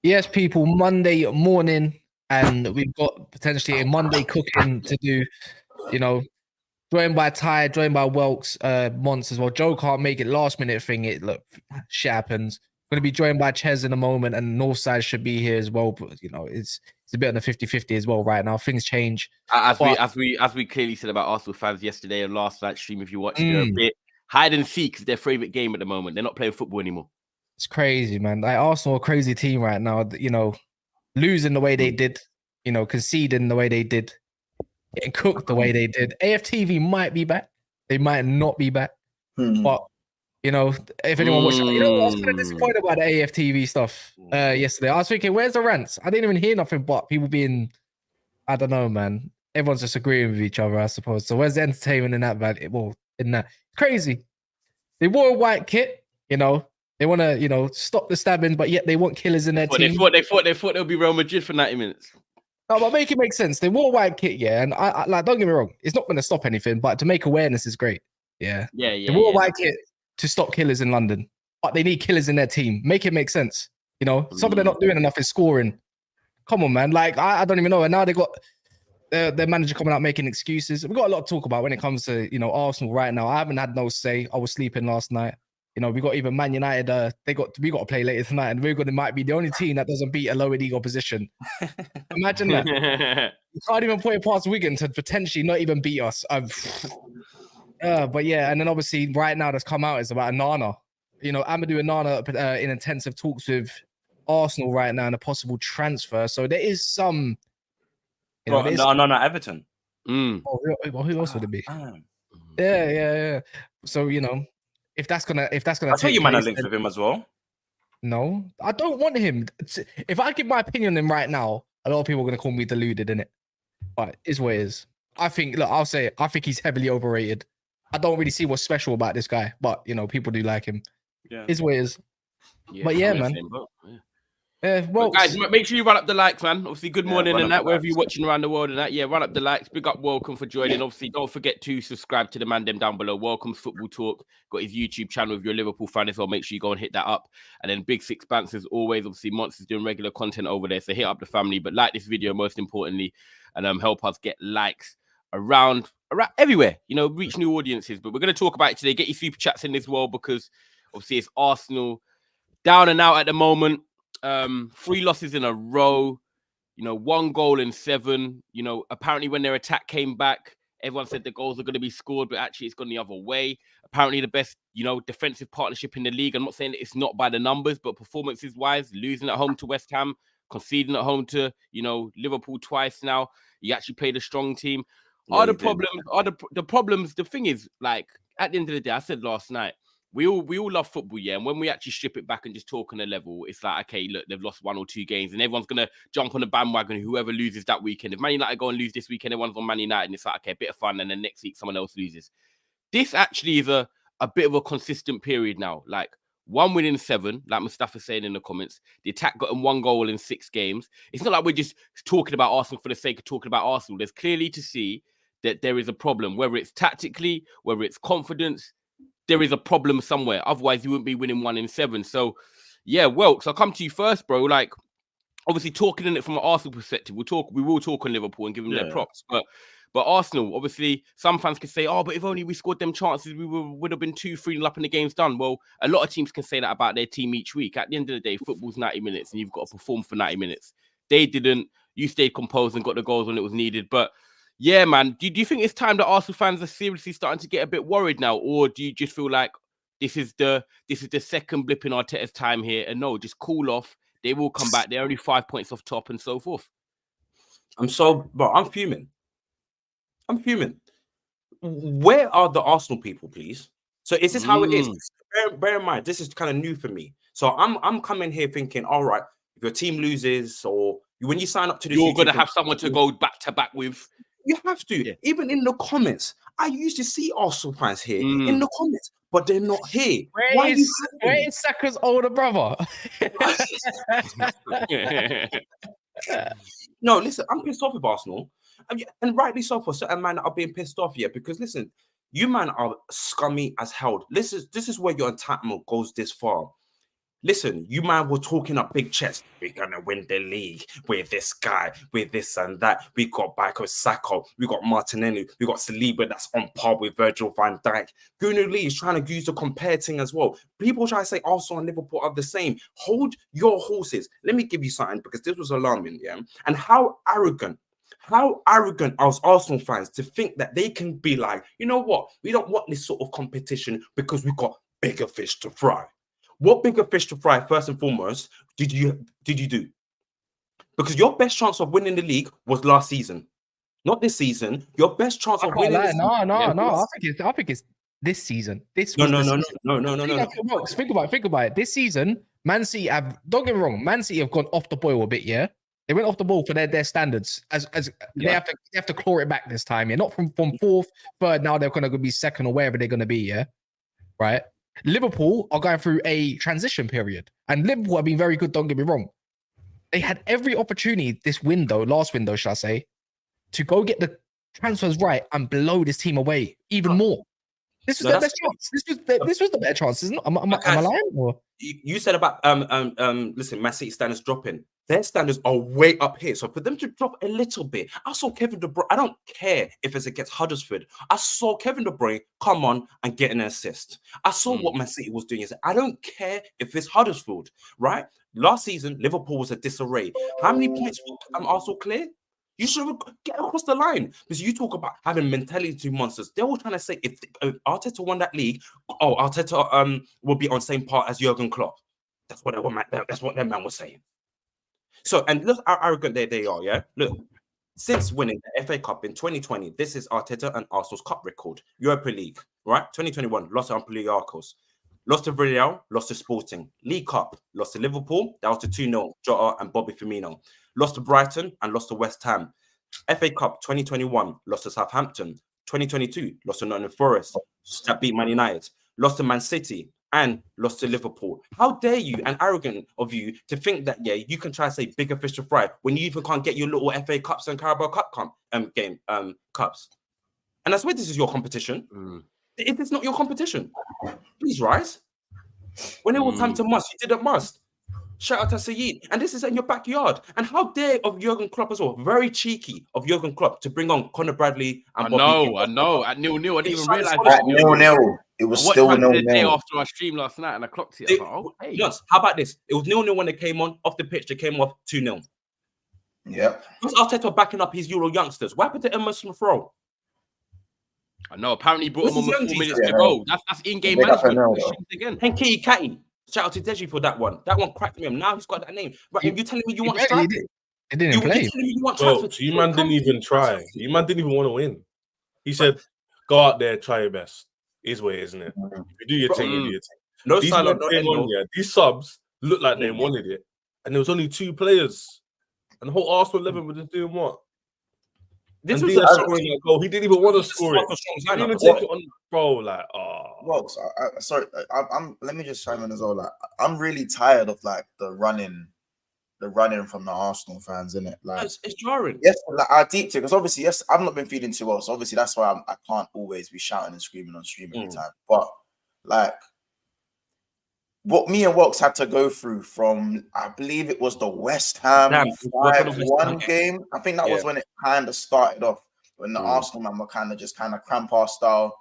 Yes, people, Monday morning, and we've got potentially a Monday cooking to do, you know, joined by Ty, joined by Welks, Mons as well. Joe can't make it, last minute thing. Look, shit happens. Going to be joined by Ches in a moment, and Northside should be here as well. But, you know, it's a bit on the 50-50 as well right now. Things change. As we clearly said about Arsenal fans yesterday and last night's stream, if you watched, they're a bit hide and seek is their favorite game at the moment. They're not playing football anymore. It's crazy, man. Like Arsenal, a crazy team right now. You know, losing the way they did, you know, conceding the way they did, getting cooked the way they did. AFTV might be back. They might not be back. But, you know, if anyone watched, you know, I was kind of disappointed about the AFTV stuff yesterday. I was thinking, where's the rants? I didn't even hear nothing but people being, I don't know, man. Everyone's just agreeing with each other, I suppose. So where's the entertainment in that, man? Well, in that. Crazy. They wore a white kit, you know. They want to, you know, stop the stabbings, but yet they want killers in their team. They thought they'll be Real Madrid for 90 minutes. No, but make it make sense. They wore a white kit, yeah, and I like, don't get me wrong, it's not going to stop anything, but to make awareness is great. Yeah. They wore a white kit to stop killers in London, but they need killers in their team. Make it make sense. You know, something they're not doing enough is scoring. Come on, man. Like, I don't even know. And now they got their manager coming out making excuses. We've got a lot to talk about when it comes to, you know, Arsenal right now. I haven't had no say. I was sleeping last night. You know, we got even Man United. We got to play later tonight, and they might be the only team that doesn't beat a lower league opposition. Imagine that. You can't even put it past Wigan to potentially not even beat us. But yeah, and then obviously right now that's come out is about Onana. You know, Amadou Onana in intensive talks with Arsenal right now and a possible transfer. So there is some. You know, Onana Everton. Oh, who else would it be? Yeah. So you know. If that's gonna, I thought you might have linked with him as well. No, I don't want him. If I give my opinion on him right now, a lot of people are gonna call me deluded, innit? But it's what it is. I think. Look, I'll say it. I think he's heavily overrated. I don't really see what's special about this guy, but you know, people do like him. Yeah, it's what it is. Yeah, but yeah, man. Well, guys, make sure you run up the likes, man. Obviously, good morning and that, wherever you're watching around the world and that. Yeah, run up the likes. Big up Welcome for joining. Obviously, don't forget to subscribe to the man them down below. Welcome's Football Talk. Got his YouTube channel if you're a Liverpool fan as well. Make sure you go and hit that up. And then Big Six Banks as always. Obviously, Monster's doing regular content over there. So hit up the family. But like this video, most importantly, and help us get likes around everywhere. You know, reach new audiences. But we're going to talk about it today. Get your super chats in as well because obviously it's Arsenal down and out at the moment. 3 losses in a row, you know, 1 goal in 7. You know, apparently when their attack came back, everyone said the goals are going to be scored, but actually it's gone the other way. Apparently the best, you know, defensive partnership in the league. I'm not saying that it's not by the numbers, but performances wise, losing at home to West Ham, conceding at home to, you know, Liverpool twice now. You actually played a strong team. The problems, the thing is, like, at the end of the day, I said last night, we all love football, yeah. And when we actually strip it back and just talk on a level, it's like, okay, look, they've lost 1 or 2 games, and everyone's gonna jump on the bandwagon. Whoever loses that weekend, if Man United go and lose this weekend, everyone's on Man United, and it's like, okay, a bit of fun, and then next week someone else loses. This actually is a bit of a consistent period now. Like 1 win in 7, like Mustafa's saying in the comments. The attack got 1 goal in 6 games. It's not like we're just talking about Arsenal for the sake of talking about Arsenal. There's clearly to see that there is a problem, whether it's tactically, whether it's confidence. There is a problem somewhere. Otherwise, you wouldn't be winning 1 in 7. So, yeah, Welks, I'll come to you first, bro. Like, obviously, talking in it from an Arsenal perspective, we will talk on Liverpool and give them their props. But Arsenal, obviously, some fans can say, oh, but if only we scored them chances, we would have been 2-3 up and the game's done. Well, a lot of teams can say that about their team each week. At the end of the day, football's 90 minutes and you've got to perform for 90 minutes. They didn't. You stayed composed and got the goals when it was needed. But yeah, man, do you think it's time that Arsenal fans are seriously starting to get a bit worried now? Or do you just feel like this is the second blip in Arteta's time here? And no, just cool off. They will come back. They're only 5 points off top and so forth. I'm fuming. Where are the Arsenal people, please? So is this how it is? Bear in mind, this is kind of new for me. So I'm coming here thinking, all right, if your team loses or when you sign up to this, you're going to have someone to go back to back with. You have to. Yeah. Even in the comments, I used to see Arsenal fans here in the comments, but they're not here. Where is Saka's older brother? No, listen, I'm pissed off with Arsenal. And rightly so for certain man that are being pissed off, because listen, you man are scummy as hell. This is where your entitlement goes this far. Listen, you man were talking up big chest. We're gonna win the league with this guy, with this and that. We got Baiko Saka, we got Martinelli, we got Saliba that's on par with Virgil van Dijk. Gunnar Lee is trying to use the compare thing as well. People try to say Arsenal and Liverpool are the same. Hold your horses. Let me give you something because this was alarming, And how arrogant are Arsenal fans to think that they can be like, you know what? We don't want this sort of competition because we've got bigger fish to fry. What bigger fish to fry, first and foremost, did you do? Because your best chance of winning the league was last season, not this season. Your best chance of winning. No. I think it's this season. No. Think about it. This season, Man City have. Don't get me wrong. Man City have gone off the boil a bit. Yeah, they went off the ball for their standards. They have to claw it back this time. Yeah, not from fourth, third. Now they're going to be second or wherever they're going to be. Yeah, right. Liverpool are going through a transition period, and Liverpool have been very good. Don't get me wrong; they had every opportunity last window, shall I say, to go get the transfers right and blow this team away even more. This was their best chance. This was the better chance, isn't it? Am I lying? Or? You said about listen, Man City standards dropping. Their standards are way up here. So for them to drop a little bit, I saw Kevin De Bruyne. I don't care if it's against Huddersfield. I saw Kevin De Bruyne come on and get an assist. I saw what Man City was doing. I don't care if it's Huddersfield, right? Last season, Liverpool was a disarray. How many points Arsenal clear? You should get across the line because you talk about having mentality monsters. They're all trying to say if Arteta won that league, Arteta will be on the same part as Jurgen Klopp. That's what that man was saying. So, and look how arrogant they are, yeah? Look, since winning the FA Cup in 2020, this is Arteta and Arsenal's cup record. Europa League, right? 2021, lost to Olympiacos. Lost to Villarreal, lost to Sporting. League Cup, lost to Liverpool, that was to 2-0, Jota and Bobby Firmino. Lost to Brighton and lost to West Ham. FA Cup 2021, lost to Southampton. 2022, lost to Nottingham Forest, that beat Man United. Lost to Man City and lost to Liverpool. How dare you and arrogant of you to think that, you can try to say bigger fish to fry when you even can't get your little FA Cups and Carabao Cup cups. And I swear this is your competition. If it's not your competition, please rise. When it was time to must, you didn't must. Shout out to Sayed. And this is in your backyard. And how dare of Jurgen Klopp as well. Very cheeky of Jurgen Klopp to bring on Conor Bradley and Bobby. I know. At 0-0, I didn't even realize that. 0-0. It was still 0-0. The day after I streamed last night and I clocked it. Yes. How about this? It was 0-0 when they came on off the pitch. They came off 2-0. Yeah. Because Arteta backing up his Euro youngsters. What happened to Emma Smith-Rowe? I know. Apparently, he brought him on with 4 minutes to go. That's in-game management. Again. And Kitty Catty. Shout out to Deji for that one. That one cracked me up. Now he's got that name. But you're telling me you want to start? It didn't play. You man didn't even try. You man didn't even want to win. He said, "Go out there, try your best." Is what it is, isn't it? If you do your thing, you do your thing. No these silent, these subs looked like they wanted it, and there was only 2 players, and the whole Arsenal 11 were just doing what? This was scoring that goal. He didn't even want to score it. He didn't even take it on, bro. Like, Well, sorry. Let me just chime in as well. Like, I'm really tired of like the running from the Arsenal fans, innit? Like, it's jarring. Yes, like, I deep because obviously, yes, I've not been feeling too well, so obviously that's why I can't always be shouting and screaming on stream every time. But like, what me and Wilkes had to go through from, I believe it was the West Ham 5-1 game. I think that was when it kind of started off, when the Arsenal man were kind of cramp our style,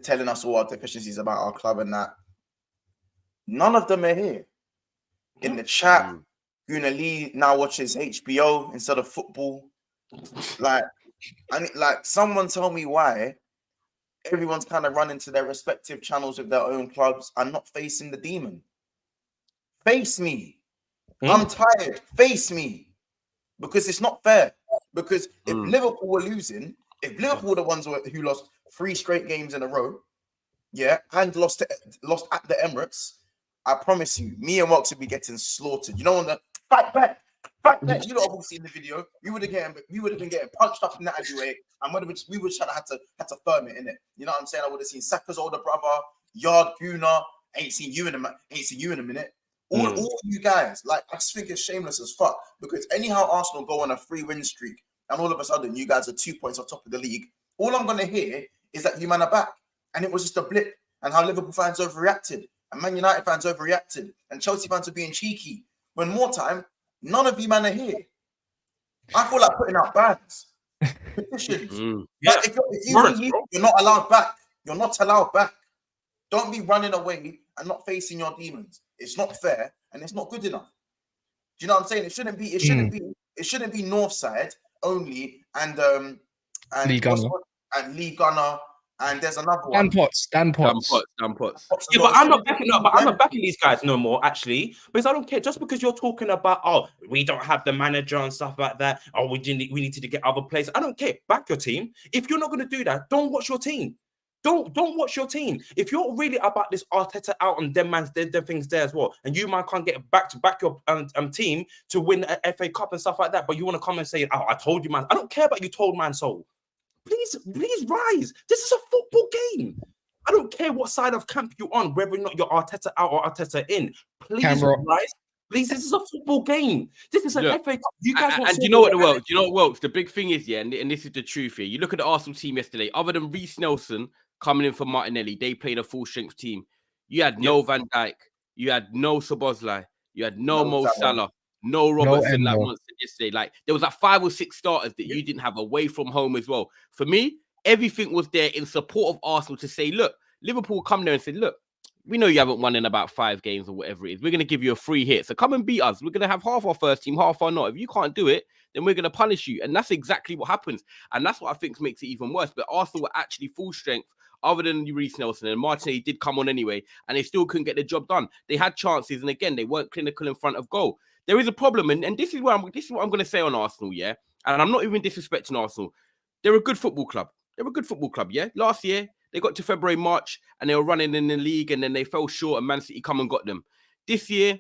telling us all our deficiencies about our club and that. None of them are here. In the chat, Gunnar Lee now watches HBO instead of football. Like, someone tell me why everyone's kind of running to their respective channels with their own clubs and not facing the demon. Face me. I'm tired. Face me. Because it's not fair. Because if Liverpool were losing, if Liverpool were the ones who lost 3 straight games in a row, and lost at the Emirates, I promise you, me and Wilkes would be getting slaughtered. You know, on the fight back, fact that you lot have all seen the video, we would have been getting punched up in that alleyway, and we would have had to firm it in it. You know what I'm saying? I would have seen Saka's older brother, Yard, Guna. Ain't seen you in a minute. All you guys, like, I just think it's shameless as fuck, because anyhow Arsenal go on a 3-win streak and all of a sudden you guys are 2 points off top of the league, all I'm gonna hear is that you man are back and it was just a blip, and how Liverpool fans overreacted and Man United fans overreacted and Chelsea fans are being cheeky. When more time, none of you man are here. I feel like putting out bans, petitions. Like, if you leave, you're not allowed back. You're not allowed back. Don't be running away and not facing your demons. It's not fair and it's not good enough. Do you know what I'm saying? It shouldn't be North Side only and Lee Gunner and there's another one. Dan Potts. Yeah, but I'm not backing up. But I'm not backing these guys no more, actually, because I don't care. Just because you're talking about, we don't have the manager and stuff like that. We need to get other players. I don't care. Back your team. If you're not going to do that, don't watch your team. Don't watch your team. If you're really about this Arteta out and them man's them things there as well, and you man can't get back your team to win a FA Cup and stuff like that, but you want to come and say, I told you, man. I don't care about you told man so. Please rise. This is a football game. I don't care what side of camp you're on, whether or not you're Arteta out or Arteta in. Please rise. Please, this is a football game. This is an FA Cup. You guys and do you know what the world? Do you know what works? The big thing is, and this is the truth here. You look at the Arsenal team yesterday. Other than Reece Nelson coming in for Martinelli, they played a full strength team. You had no Van Dijk, you had no Szoboszlai, you had no Mo Salah, no Robertson, like once yesterday. Like there was like 5 or 6 starters that you didn't have away from home as well. For me, everything was there in support of Arsenal to say, look, Liverpool come there and said, look, we know you haven't won in about 5 games or whatever it is. We're going to give you a free hit. So come and beat us. We're going to have half our first team, half our not. If you can't do it, then we're going to punish you. And that's exactly what happens. And that's what I think makes it even worse. But Arsenal were actually full strength, other than Reece Nelson, and Martinelli did come on anyway, and they still couldn't get the job done. They had chances, and again, they weren't clinical in front of goal. There is a problem, and this is what I'm going to say on Arsenal, yeah? And I'm not even disrespecting Arsenal. They're a good football club. Yeah? Last year, they got to February, March, and they were running in the league, and then they fell short, and Man City come and got them. This year,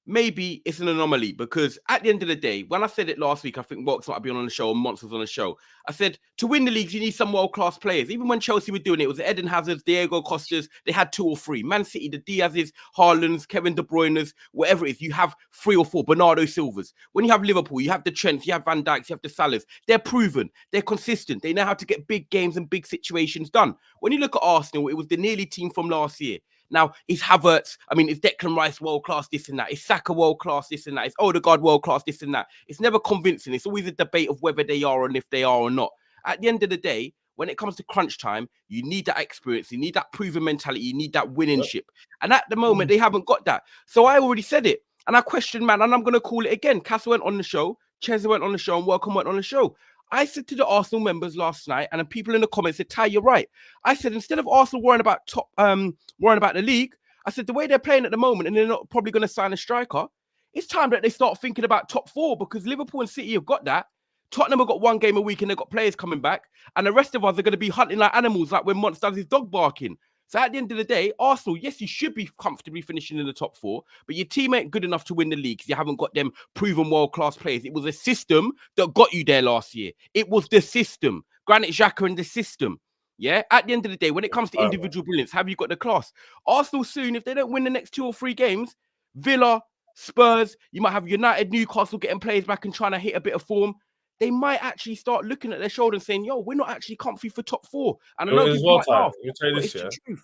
maybe it's an anomaly, because at the end of the day, when I said it last week, I think Walks might have been on the show, or Monsters on the show. I said, to win the leagues, you need some world-class players. Even when Chelsea were doing it, it was the Eden Hazards, Diego Costas, they had 2 or 3. Man City, the Diaz's, Haalands, Kevin De Bruyne's, whatever it is, you have 3 or 4, Bernardo Silvas. When you have Liverpool, you have the Trents, you have Van Dijks, you have the Salahs. They're proven, they're consistent, they know how to get big games and big situations done. When you look at Arsenal, it was the nearly team from last year. Now, is Havertz, is Declan Rice world-class, this and that? Is Saka world-class, this and that? Is Odegaard world-class, this and that? It's never convincing. It's always a debate of whether they are and if they are or not. At the end of the day, when it comes to crunch time, you need that experience. You need that proven mentality. You need that winningship. And at the moment, they haven't got that. So I already said it. And I questioned, man, and I'm going to call it again. Cas went on the show. Ches went on the show. And Welcome went on the show. I said to the Arsenal members last night, and the people in the comments said, Ty, you're right. I said, instead of Arsenal worrying about the league, I said, the way they're playing at the moment, and they're not probably going to sign a striker, it's time that they start thinking about top 4, because Liverpool and City have got that. Tottenham have got 1 game a week, and they've got players coming back, and the rest of us are going to be hunting like animals, like when Monts does his dog barking. So at the end of the day, Arsenal, yes, you should be comfortably finishing in the top 4, but your team ain't good enough to win the league because you haven't got them proven world-class players. It was a system that got you there last year. It was the system. Granit Xhaka and the system. Yeah? At the end of the day, when it comes to individual brilliance, have you got the class? Arsenal soon, if they don't win the next 2 or 3 games, Villa, Spurs, you might have United, Newcastle getting players back and trying to hit a bit of form. They might actually start looking at their shoulder and saying, yo, we're not actually comfy for top 4. And I know people might laugh, let me tell you this, yeah?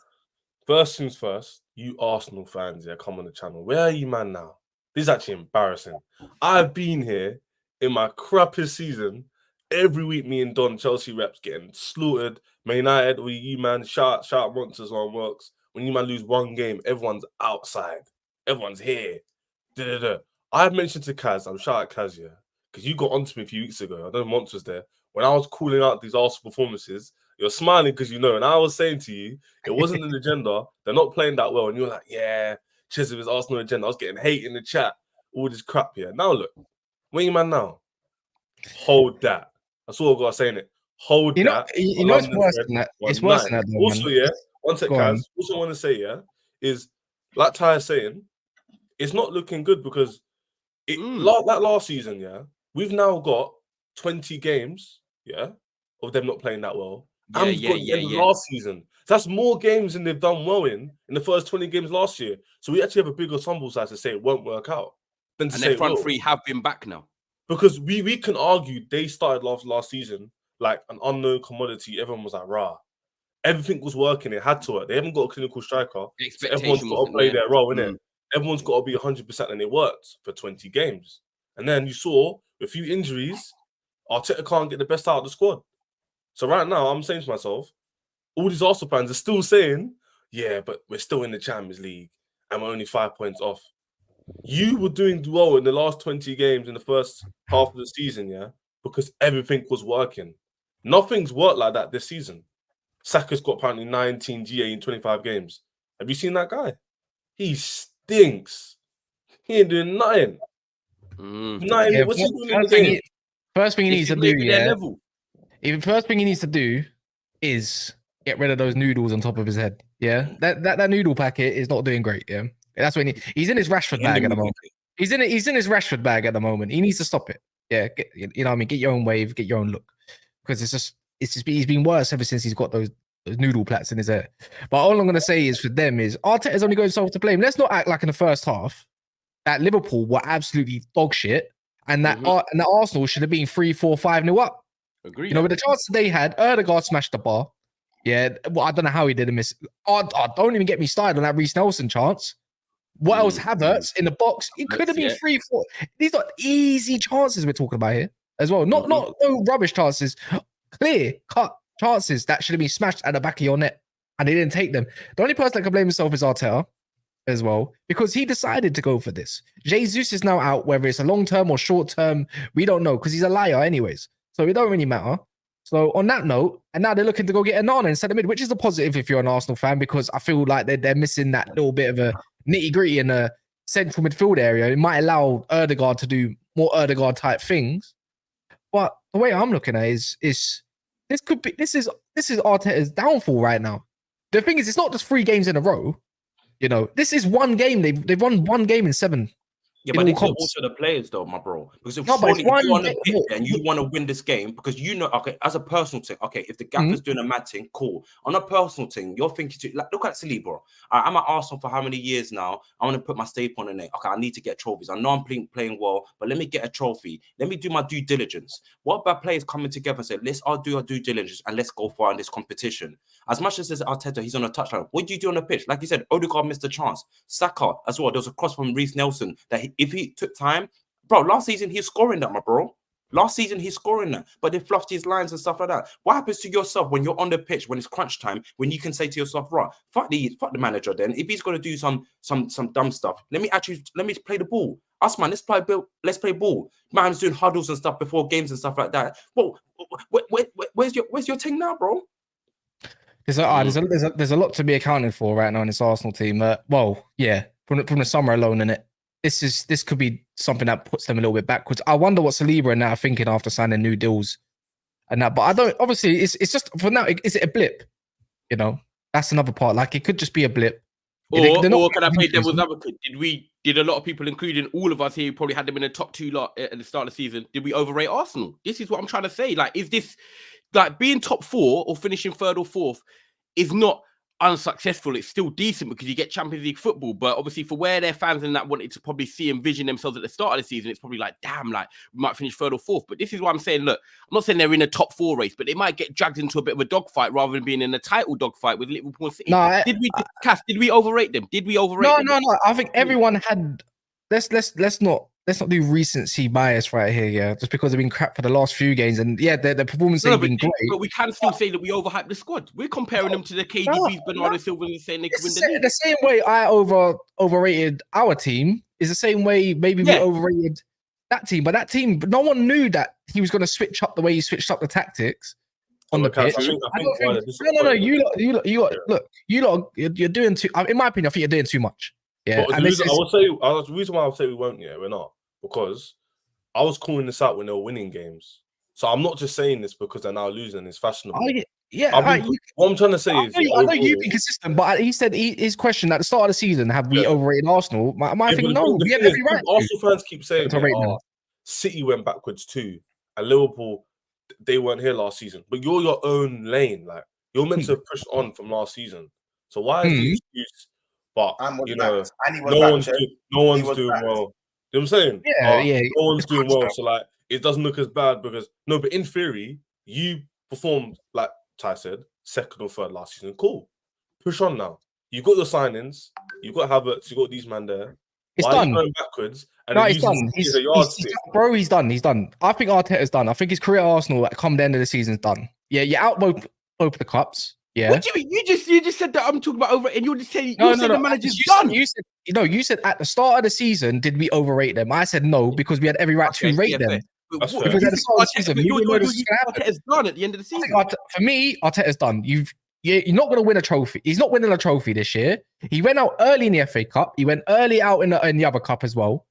First things first, you Arsenal fans, come on the channel. Where are you, man, now? This is actually embarrassing. I've been here in my crappiest season. Every week, me and Don, Chelsea reps, getting slaughtered. Man United, you man, shout monsters on Works. When you man lose 1 game, everyone's outside. Everyone's here. I mentioned to Kaz, I'm shout out Kaz, yeah, because you got onto me a few weeks ago. I don't know Monts was there. When I was calling out these Arsenal performances, you're smiling because you know. And I was saying to you, it wasn't an agenda. They're not playing that well. And you're like, yeah, Chelsea is Arsenal agenda. I was getting hate in the chat. All this crap here. Now look, where you man now? Hold that. That's all I've got to say in it. Hold that. You know it's worse than that. It's worse than that. Though, also, man. Yeah, one sec, Kaz. Also want to say, yeah, is like Ty is saying, it's not looking good because That last season, yeah, we've now got 20 games, yeah, of them not playing that well. And we've got the end of last season. So that's more games than they've done well in the first 20 games last year. So we actually have a bigger sample size to say it won't work out than to say their front three have been back now. Because we can argue they started last season like an unknown commodity. Everyone was like, rah. Everything was working. It had to work. They haven't got a clinical striker. So everyone's got to play their role, innit? Everyone's got to be 100%, and it worked for 20 games. And then you saw a few injuries. Arteta can't get the best out of the squad. So right now, I'm saying to myself, all these Arsenal fans are still saying, yeah, but we're still in the Champions League and we're only 5 points off. You were doing well in the last 20 games in the first half of the season, yeah, because everything was working. Nothing's worked like that this season. Saka's got apparently 19 GA in 25 games. Have you seen that guy? He stinks. He ain't doing nothing. What's he doing in the game? First thing he needs to do, first thing he needs to do is get rid of those noodles on top of his head. Yeah, that noodle packet is not doing great. Yeah, that's when he's in his Rashford bag at the moment. He's in his Rashford bag at the moment. He needs to stop it. Yeah, you know what I mean. Get your own wave, get your own look, because he's been worse ever since he's got those noodle plats in his head. But all I'm gonna say is for them is Arteta's only going himself to blame. Let's not act like in the first half that Liverpool were absolutely dog shit and that and that Arsenal should have been 3-4-5-0 up. Agree. You know, with the chances they had, Erdegaard smashed the bar. Yeah, well, I don't know how he didn't miss. Don't even get me started on that Reece Nelson chance. What else? Havertz in the box. It could have been 3-4. These are easy chances we're talking about here as well. Not no rubbish chances. Clear cut chances that should have been smashed at the back of your net, and they didn't take them. The only person that can blame himself is Arteta as well, because he decided to go for this. Jesus is now out, whether it's a long term or short term, we don't know, because he's a liar anyways. So it don't really matter. So on that note, and now they're looking to go get Onana instead of mid, which is a positive if you're an Arsenal fan, because I feel like they're missing that little bit of a nitty-gritty in a central midfield area. It might allow Erdegaard to do more Erdegaard type things. But the way I'm looking at it is this is Arteta's downfall right now. The thing is, it's not just 3 games in a row. You know, this is one game. They've won 1 game in 7. Yeah, but these are also the players, though, my bro. Because if you're on the pitch and you want to win this game, because you know, okay, as a personal thing, okay, if the gaffer's doing a mad thing, cool. On a personal thing, you're thinking, like, look at Saliba, bro. I'm at Arsenal for how many years now? I want to put my staple on the neck. Okay, I need to get trophies. I know I'm playing well, but let me get a trophy. Let me do my due diligence. What about players coming together and say, let's all do our due diligence and let's go far in this competition? As much as Arteta, he's on a touchline. What do you do on the pitch? Like you said, Odegaard missed a chance. Saka as well. There was a cross from Reece Nelson that if he took time, bro, last season he's scoring that, my bro. Last season he's scoring that, but they fluffed his lines and stuff like that. What happens to yourself when you're on the pitch, when it's crunch time, when you can say to yourself, right, fuck the manager then. If he's going to do some dumb stuff, let me play the ball. Us, man, let's play ball. Man's doing huddles and stuff before games and stuff like that. Well, where's your thing now, bro? There's a lot to be accounted for right now in this Arsenal team. Well, yeah, from the summer alone, in it. This could be something that puts them a little bit backwards. I wonder what Saliba and that are thinking after signing new deals and that. But I don't. Obviously, it's just for now. Is it a blip? You know, that's another part. Like it could just be a blip. Or can I play devil's advocate? Did a lot of people, including all of us here, who probably had them in the top 2 lot at the start of the season? Did we overrate Arsenal? This is what I'm trying to say. Like, is this like being top 4 or finishing 3rd or 4th is not unsuccessful? It's still decent because you get Champions League football, but obviously for where their fans and that wanted to probably see and vision themselves at the start of the season, it's probably like, damn, like we might finish 3rd or 4th. But this is why I'm saying, look, I'm not saying they're in a top 4 race, but they might get dragged into a bit of a dogfight rather than being in a title dogfight with Liverpool City. No, did we overrate them? Did we overrate them? No. I think everyone had. Let's not do recency bias right here, yeah. Just because they've been crap for the last few games, and yeah, their performance ain't been great. But we can still say that we overhyped the squad. We're comparing them to the KDBs, Bernardo Silva, and saying they could win the league. The same way I overrated our team is the same way maybe we overrated that team. But that team, no one knew that he was going to switch up the way he switched up the tactics on the pitch. No. You lot, you're doing too. In my opinion, I think you're doing too much. Yeah, the reason why I'll say we won't. Yeah, we're not, because I was calling this out when they were winning games. So I'm not just saying this because they're now losing. It's fashionable. Yeah, what I'm trying to say is, I know you've been consistent, but he said his question at the start of the season: have we overrated Arsenal? My thing, no, we had every right. Arsenal fans keep saying, City went backwards too, and Liverpool, they weren't here last season. But you're your own lane, like you're meant to have pushed on from last season. So why is the excuse? But no one's doing well. You know what I'm saying? Yeah. No one's doing well, so like it doesn't look as bad because but in theory, you performed like Ty said, second or third last season. Cool. Push on now. You got your signings, you got Havertz, you got these man there. It's Why done. are you going backwards? And No, it's done. He's done. He's done. I think Arteta's done. I think his career at Arsenal come the end of the season's done. Yeah, you're out both the cups. Yeah. What do you mean? You just said that I'm talking about over, and you're just saying the manager's done. You said at the start of the season, did we overrate them? I said no because we had every right to rate them. Because at the start of the season, Arteta's done at the end of the season. For me, Arteta's done. You're not going to win a trophy. He's not winning a trophy this year. He went out early in the FA Cup. He went early out in the other cup as well,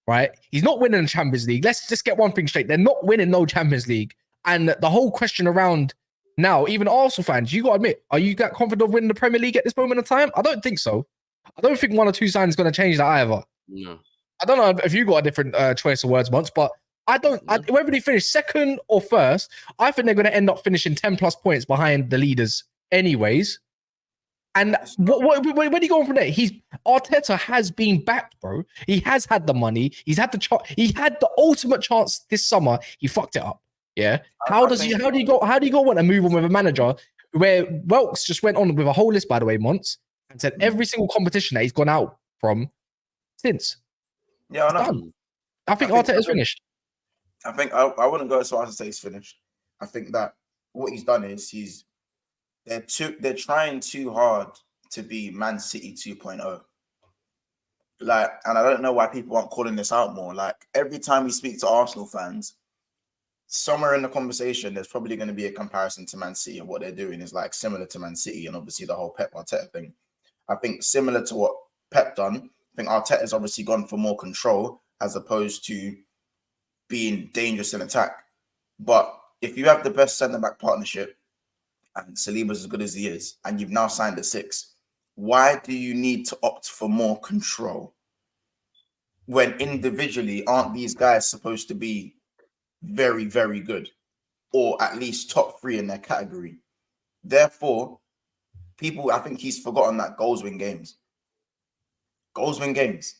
right? He's not winning the Champions League. Let's just get one thing straight. They're not winning no Champions League. And the whole question around now, even Arsenal fans, you got to admit, are you that confident of winning the Premier League at this moment in time? I don't think so. I don't think one or two signings is going to change that either. No. I don't know if you got a different choice of words once, but whether they finish second or first, I think they're going to end up finishing 10 plus points behind the leaders anyways. And where do you go on from there? Arteta has been backed, bro. He has had the money. He's had he had the ultimate chance this summer. He fucked it up. Yeah. How do you go want to move on with a manager where Welks just went on with a whole list, by the way, Monts, and said every single competition that he's gone out from since. Yeah, I know. I think Arteta's finished. I think I wouldn't go as far as to say he's finished. I think that what he's done is they're trying too hard to be Man City 2.0. Like, and I don't know why people aren't calling this out more. Like, every time we speak to Arsenal fans, somewhere in the conversation, there's probably going to be a comparison to Man City, and what they're doing is like similar to Man City, and obviously the whole Pep Arteta thing. I think similar to what Pep done. I think Arteta's obviously gone for more control as opposed to being dangerous in attack. But if you have the best centre-back partnership, and Saliba's as good as he is, and you've now signed a 6, why do you need to opt for more control? When individually, aren't these guys supposed to be very, very good, or at least top 3 in their category? Therefore, I think he's forgotten that goals win games. Goals win games.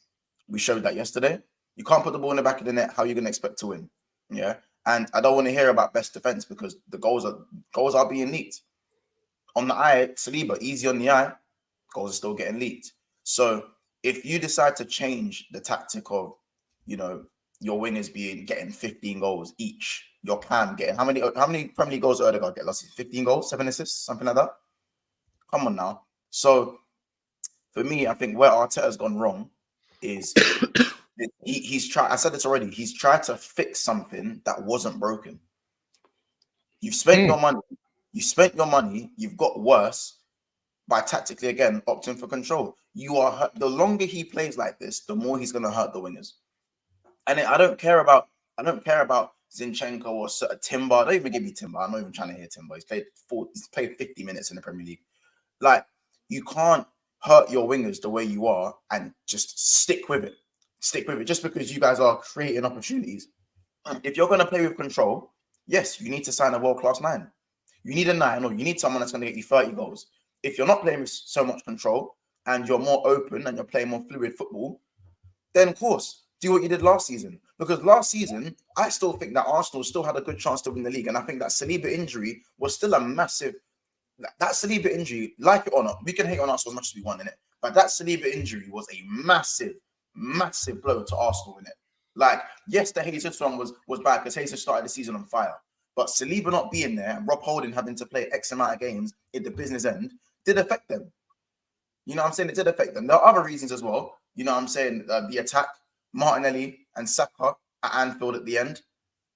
We showed that yesterday. You can't put the ball in the back of the net. How are you going to expect to win? Yeah. And I don't want to hear about best defense because the goals are being leaked. On the eye, Saliba, easy on the eye, goals are still getting leaked. So if you decide to change the tactic of, your wingers getting 15 goals each, your plan getting how many Premier League goals Odegaard get last season? 15 goals, 7 assists, something like that. Come on now. So for me, I think where Arteta's gone wrong is he's tried. I said this already. He's tried to fix something that wasn't broken. You've spent your money. You've got worse by tactically again opting for control. The longer he plays like this, the more he's going to hurt the wingers. And I don't care about Zinchenko or Timber. Don't even give me Timber. I'm not even trying to hear Timber. He's played 50 minutes in the Premier League. Like, you can't hurt your wingers the way you are and just stick with it. Just because you guys are creating opportunities. If you're going to play with control, yes, you need to sign a world-class 9. You need a 9, or you need someone that's going to get you 30 goals. If you're not playing with so much control and you're more open and you're playing more fluid football, then of course, do what you did last season. Because last season, I still think that Arsenal still had a good chance to win the league. And I think that Saliba injury was still a massive... That Saliba injury, like it or not, we can hate on Arsenal as much as we want in it. But that Saliba injury was a massive, massive blow to Arsenal in it. Like, yes, the Jesus one was bad because Jesus started the season on fire. But Saliba not being there and Rob Holding having to play X amount of games at the business end did affect them. You know what I'm saying? It did affect them. There are other reasons as well. You know what I'm saying? The attack, Martinelli and Saka at Anfield at the end,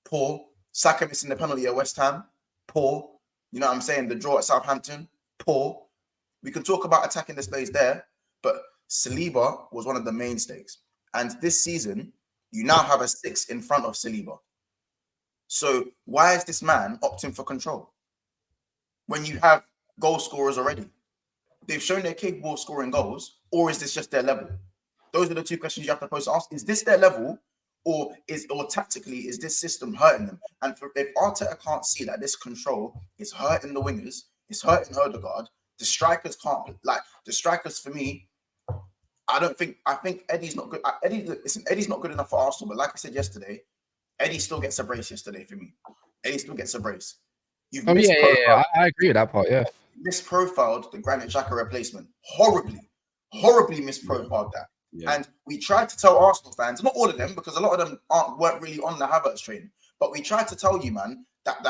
poor. Saka missing the penalty at West Ham, poor. You know what I'm saying? The draw at Southampton, poor. We can talk about attacking displays there, but Saliba was one of the mainstays. And this season, you now have a 6 in front of Saliba. So why is this man opting for control? when you have goal scorers already? They've shown they're capable of scoring goals, or is this just their level? Those are the two questions you have to pose to ask. Is this their level, or tactically, is this system hurting them? And if Arteta can't see that this control is hurting the wingers, it's hurting Odegaard, the strikers can't, the strikers for me, I think Eddie's not good. Eddie's not good enough for Arsenal, but like I said yesterday, Eddie still gets a brace yesterday for me. Eddie still gets a brace. I agree with that part, yeah. Misprofiled the Granit Xhaka replacement. Horribly misprofiled that. Yeah. And we tried to tell Arsenal fans, not all of them, because a lot of them weren't really on the Havertz train, but we tried to tell you, man, that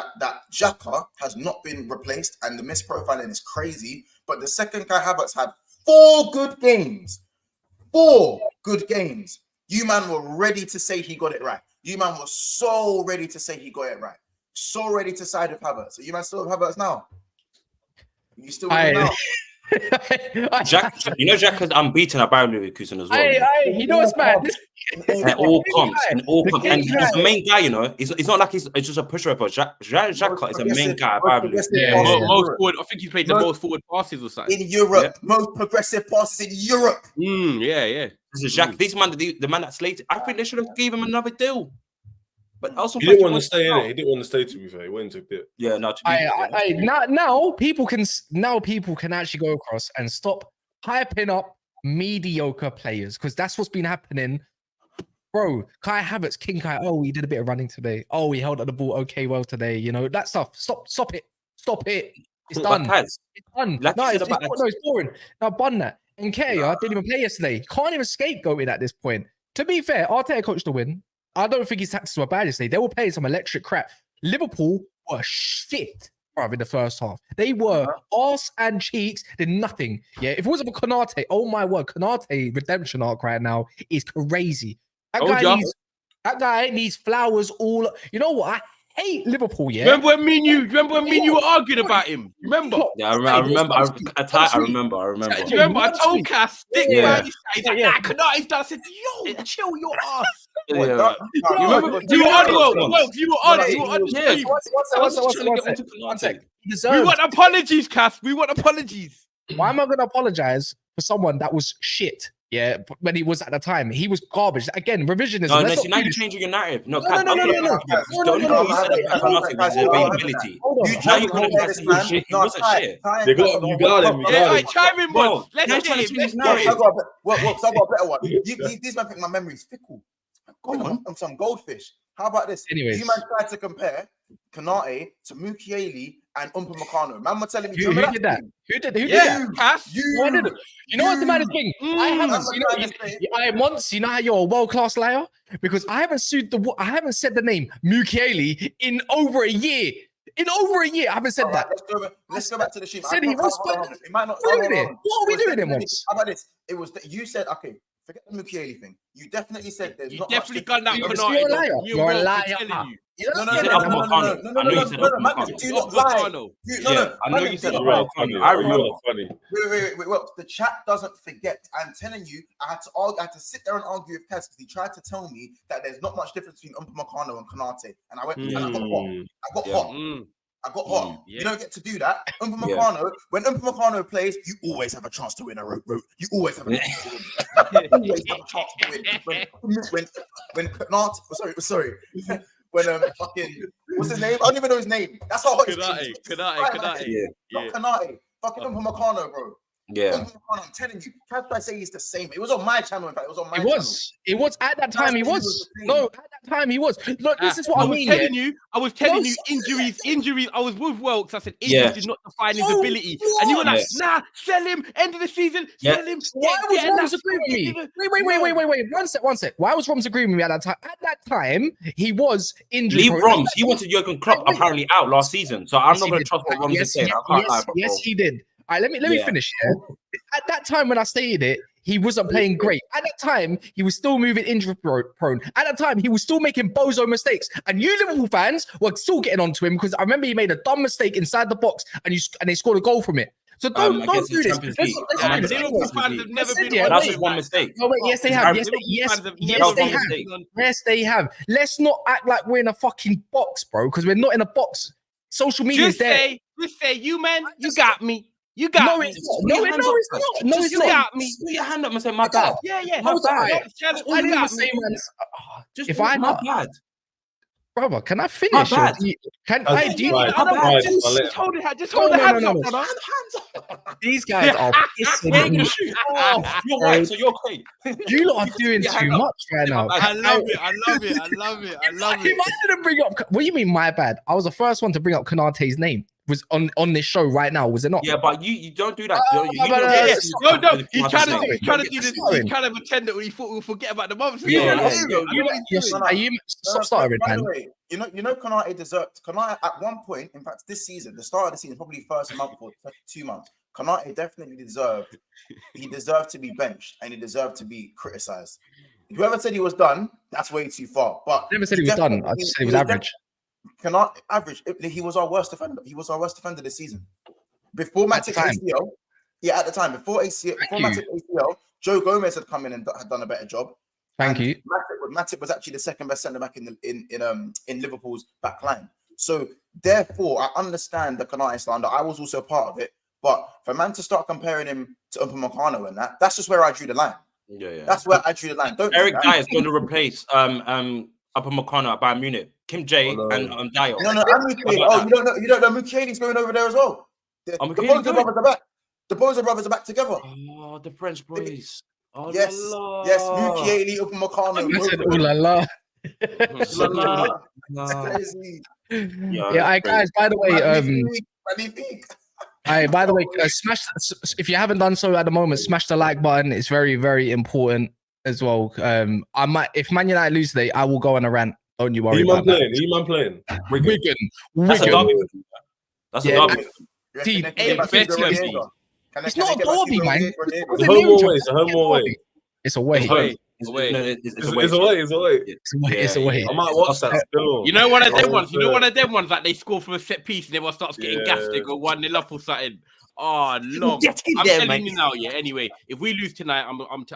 Xhaka has not been replaced, and the misprofiling is crazy. But the second Kai Havertz had 4 good games. 4 good games. You man were ready to say he got it right. You man was so ready to say he got it right. So ready to side with Havertz. So you man still have Havertz now? You still now? Jack, you know, Jack is unbeaten at Bayern Leverkusen as well. You know what's mad? And all comps, and he's a main guy. You know, it's not like it's just a pusher. Jack is a main guy at Bayern Leverkusen. I think he's played the most forward passes or something in Europe. Most progressive passes in Europe. Yeah. This is Jack. This man, the man that slated. I think they should have given him another deal. But also, he didn't want to stay in it. He didn't want to stay. To be fair, he went to bit. Yeah, no. Now people can actually go across and stop hyping up mediocre players, because that's what's been happening, bro. Kai Havertz, King Kai. Oh, he did a bit of running today. Oh, he held up the ball well today. You know that stuff. Stop it. It's done. It's done. It's boring. Now bun that. And Nketiah didn't even play yesterday. Can't even scapegoat it at this point. To be fair, Arteta coached the win. I don't think his tactics were bad yesterday. They were playing some electric crap. Liverpool were shit, bruv, in the first half. They were arse and cheeks, did nothing. Yeah, if it wasn't for Konate, oh my word, Konate redemption arc right now is crazy. That guy needs flowers all. You know what? I hate Liverpool. Yeah. Remember when me and you were arguing about him? Remember? Yeah, I remember. I remember. Do you remember? I told Kas, stick by his side. He's like, nah, Konate's done. I said, yo, chill your ass. You remember? You were on. One sec. We want apologies, Kas. We want apologies. Why am I going to apologize for someone that was shit? Yeah, when he was at the time, he was garbage. Again, revisionism. No, now you're changing your narrative. No. Now you're going to say shit. He wasn't shit. You got him. Chime in, bro. Let's get him. I've got a better one. These men think my memory is fickle. I'm some goldfish. How about this? Anyways. You man tried to compare Konate to Mukiele and Upamecano. Man was telling me, who did that? Who did that? Kas? You know what's the maddest thing? I haven't. You know how you're a world-class liar? Because I haven't said the name Mukiele in over a year. I haven't said that. Let's go back to the sheet. Said he was. What are we doing once? How about this? It was that you said, okay, forget the Mukiele thing. You definitely said there's not. You definitely got that. You're a liar. You're a liar. No. Do not lie. No. I know you said it. I remember. Funny. Wait. Well, the chat doesn't forget. I'm telling you, I had to sit there and argue with Kas because he tried to tell me that there's not much difference between Upamecano and Konate, and I went and I got hot. Yeah. You don't get to do that. Upamecano, when Upamecano plays, you always have a chance to win a road. You always have a chance to win. When Konate, sorry. When fucking what's his name? I don't even know his name. That's how hot Konate. Yeah. Konate. Fucking Upamecano, bro. Yeah. I'm telling you, can't I say he's the same? It was on my channel, in fact. It was on my channel. It was at that time. He was. No, at that time he was. Look, this is what I mean. I was telling you, injuries. I was with Welks. I said injuries did not define his ability, and you were like, nah, sell him. End of the season, sell him. Why was Roms agreeing with me? Wait. One sec. Why was Roms agreeing with me at that time? At that time, he was injured. Leave Roms. He wanted Jurgen Klopp apparently out last season, so I'm not going to trust what Roms is saying. Yes, he did. All right, let me finish here. At that time when I stated it, he wasn't playing great. At that time, he was still moving injury prone. At that time, he was still making bozo mistakes. And you Liverpool fans were still getting onto him because I remember he made a dumb mistake inside the box and they scored a goal from it. So don't do this. Liverpool fans have never been. That's just one mistake. No, wait, yes, they have. Yes, they have. Let's not act like we're in a fucking box, bro, because we're not in a box. Social media is there. Just say, you man, you got me. You got me. No, it's You got me. Put your hand up and say, my bad. Yeah. My bad. I didn't say, man. Just if I my bad. Brother, can I finish? My bad. Just hold the hands up, brother. These guys are pissing me off. You're right, so you're okay. You lot are doing too much right now. I love it. If I didn't bring up, what do you mean, my bad? I was the first one to bring up Konate's name. Was on this show right now, was it not? Yeah, but you don't do that. No. He's trying to do this. He's trying to pretend that we thought we'll forget about the months. Stop starting, man. By the way, you know, Konate deserved. Konate at one point, in fact, this season, the start of the season, probably first month or 2 months, Konate definitely deserved. He deserved to be benched and he deserved to be criticized. Whoever said he was done, that's way too far. But I never said he was done. I just said he was average. Cannot average. He was our worst defender. He was our worst defender this season. Before Matip ACL, at the time, before Matip ACL, Joe Gomez had come in and had done a better job. Thank you. Matip was actually the second best centre back in Liverpool's back line. So therefore, I understand the Konate slander. I was also a part of it. But for man to start comparing him to Upamecano and that's just where I drew the line. Yeah. That's where I drew the line. Eric Dyer is going to replace Upamecano at Bayern Munich. Kim J and Dio. No, you don't know Mukiele's going over there as well. The Boza brothers are back. The Boza brothers are back together. Oh, the French boys. Oh, yes, Mukiele, Upamecano. I said, ooh la la. That's crazy. Yeah, guys. By the way, smash. If you haven't done so at the moment, smash the like button. It's very, very important as well. I might, if Man United lose today, I will go on a rant. Don't you worry about that. Are you man playing? Wigan. That's a derby. That's a derby. It's not a derby, man. It's home or away. It's a home or away. It's away. It's away. I might watch that still. You know one of them ones like they score from a set piece and everyone starts getting gassed. They go 1-0 up or something. Oh, long. I'm telling you now, yeah. Anyway, if we lose tonight, I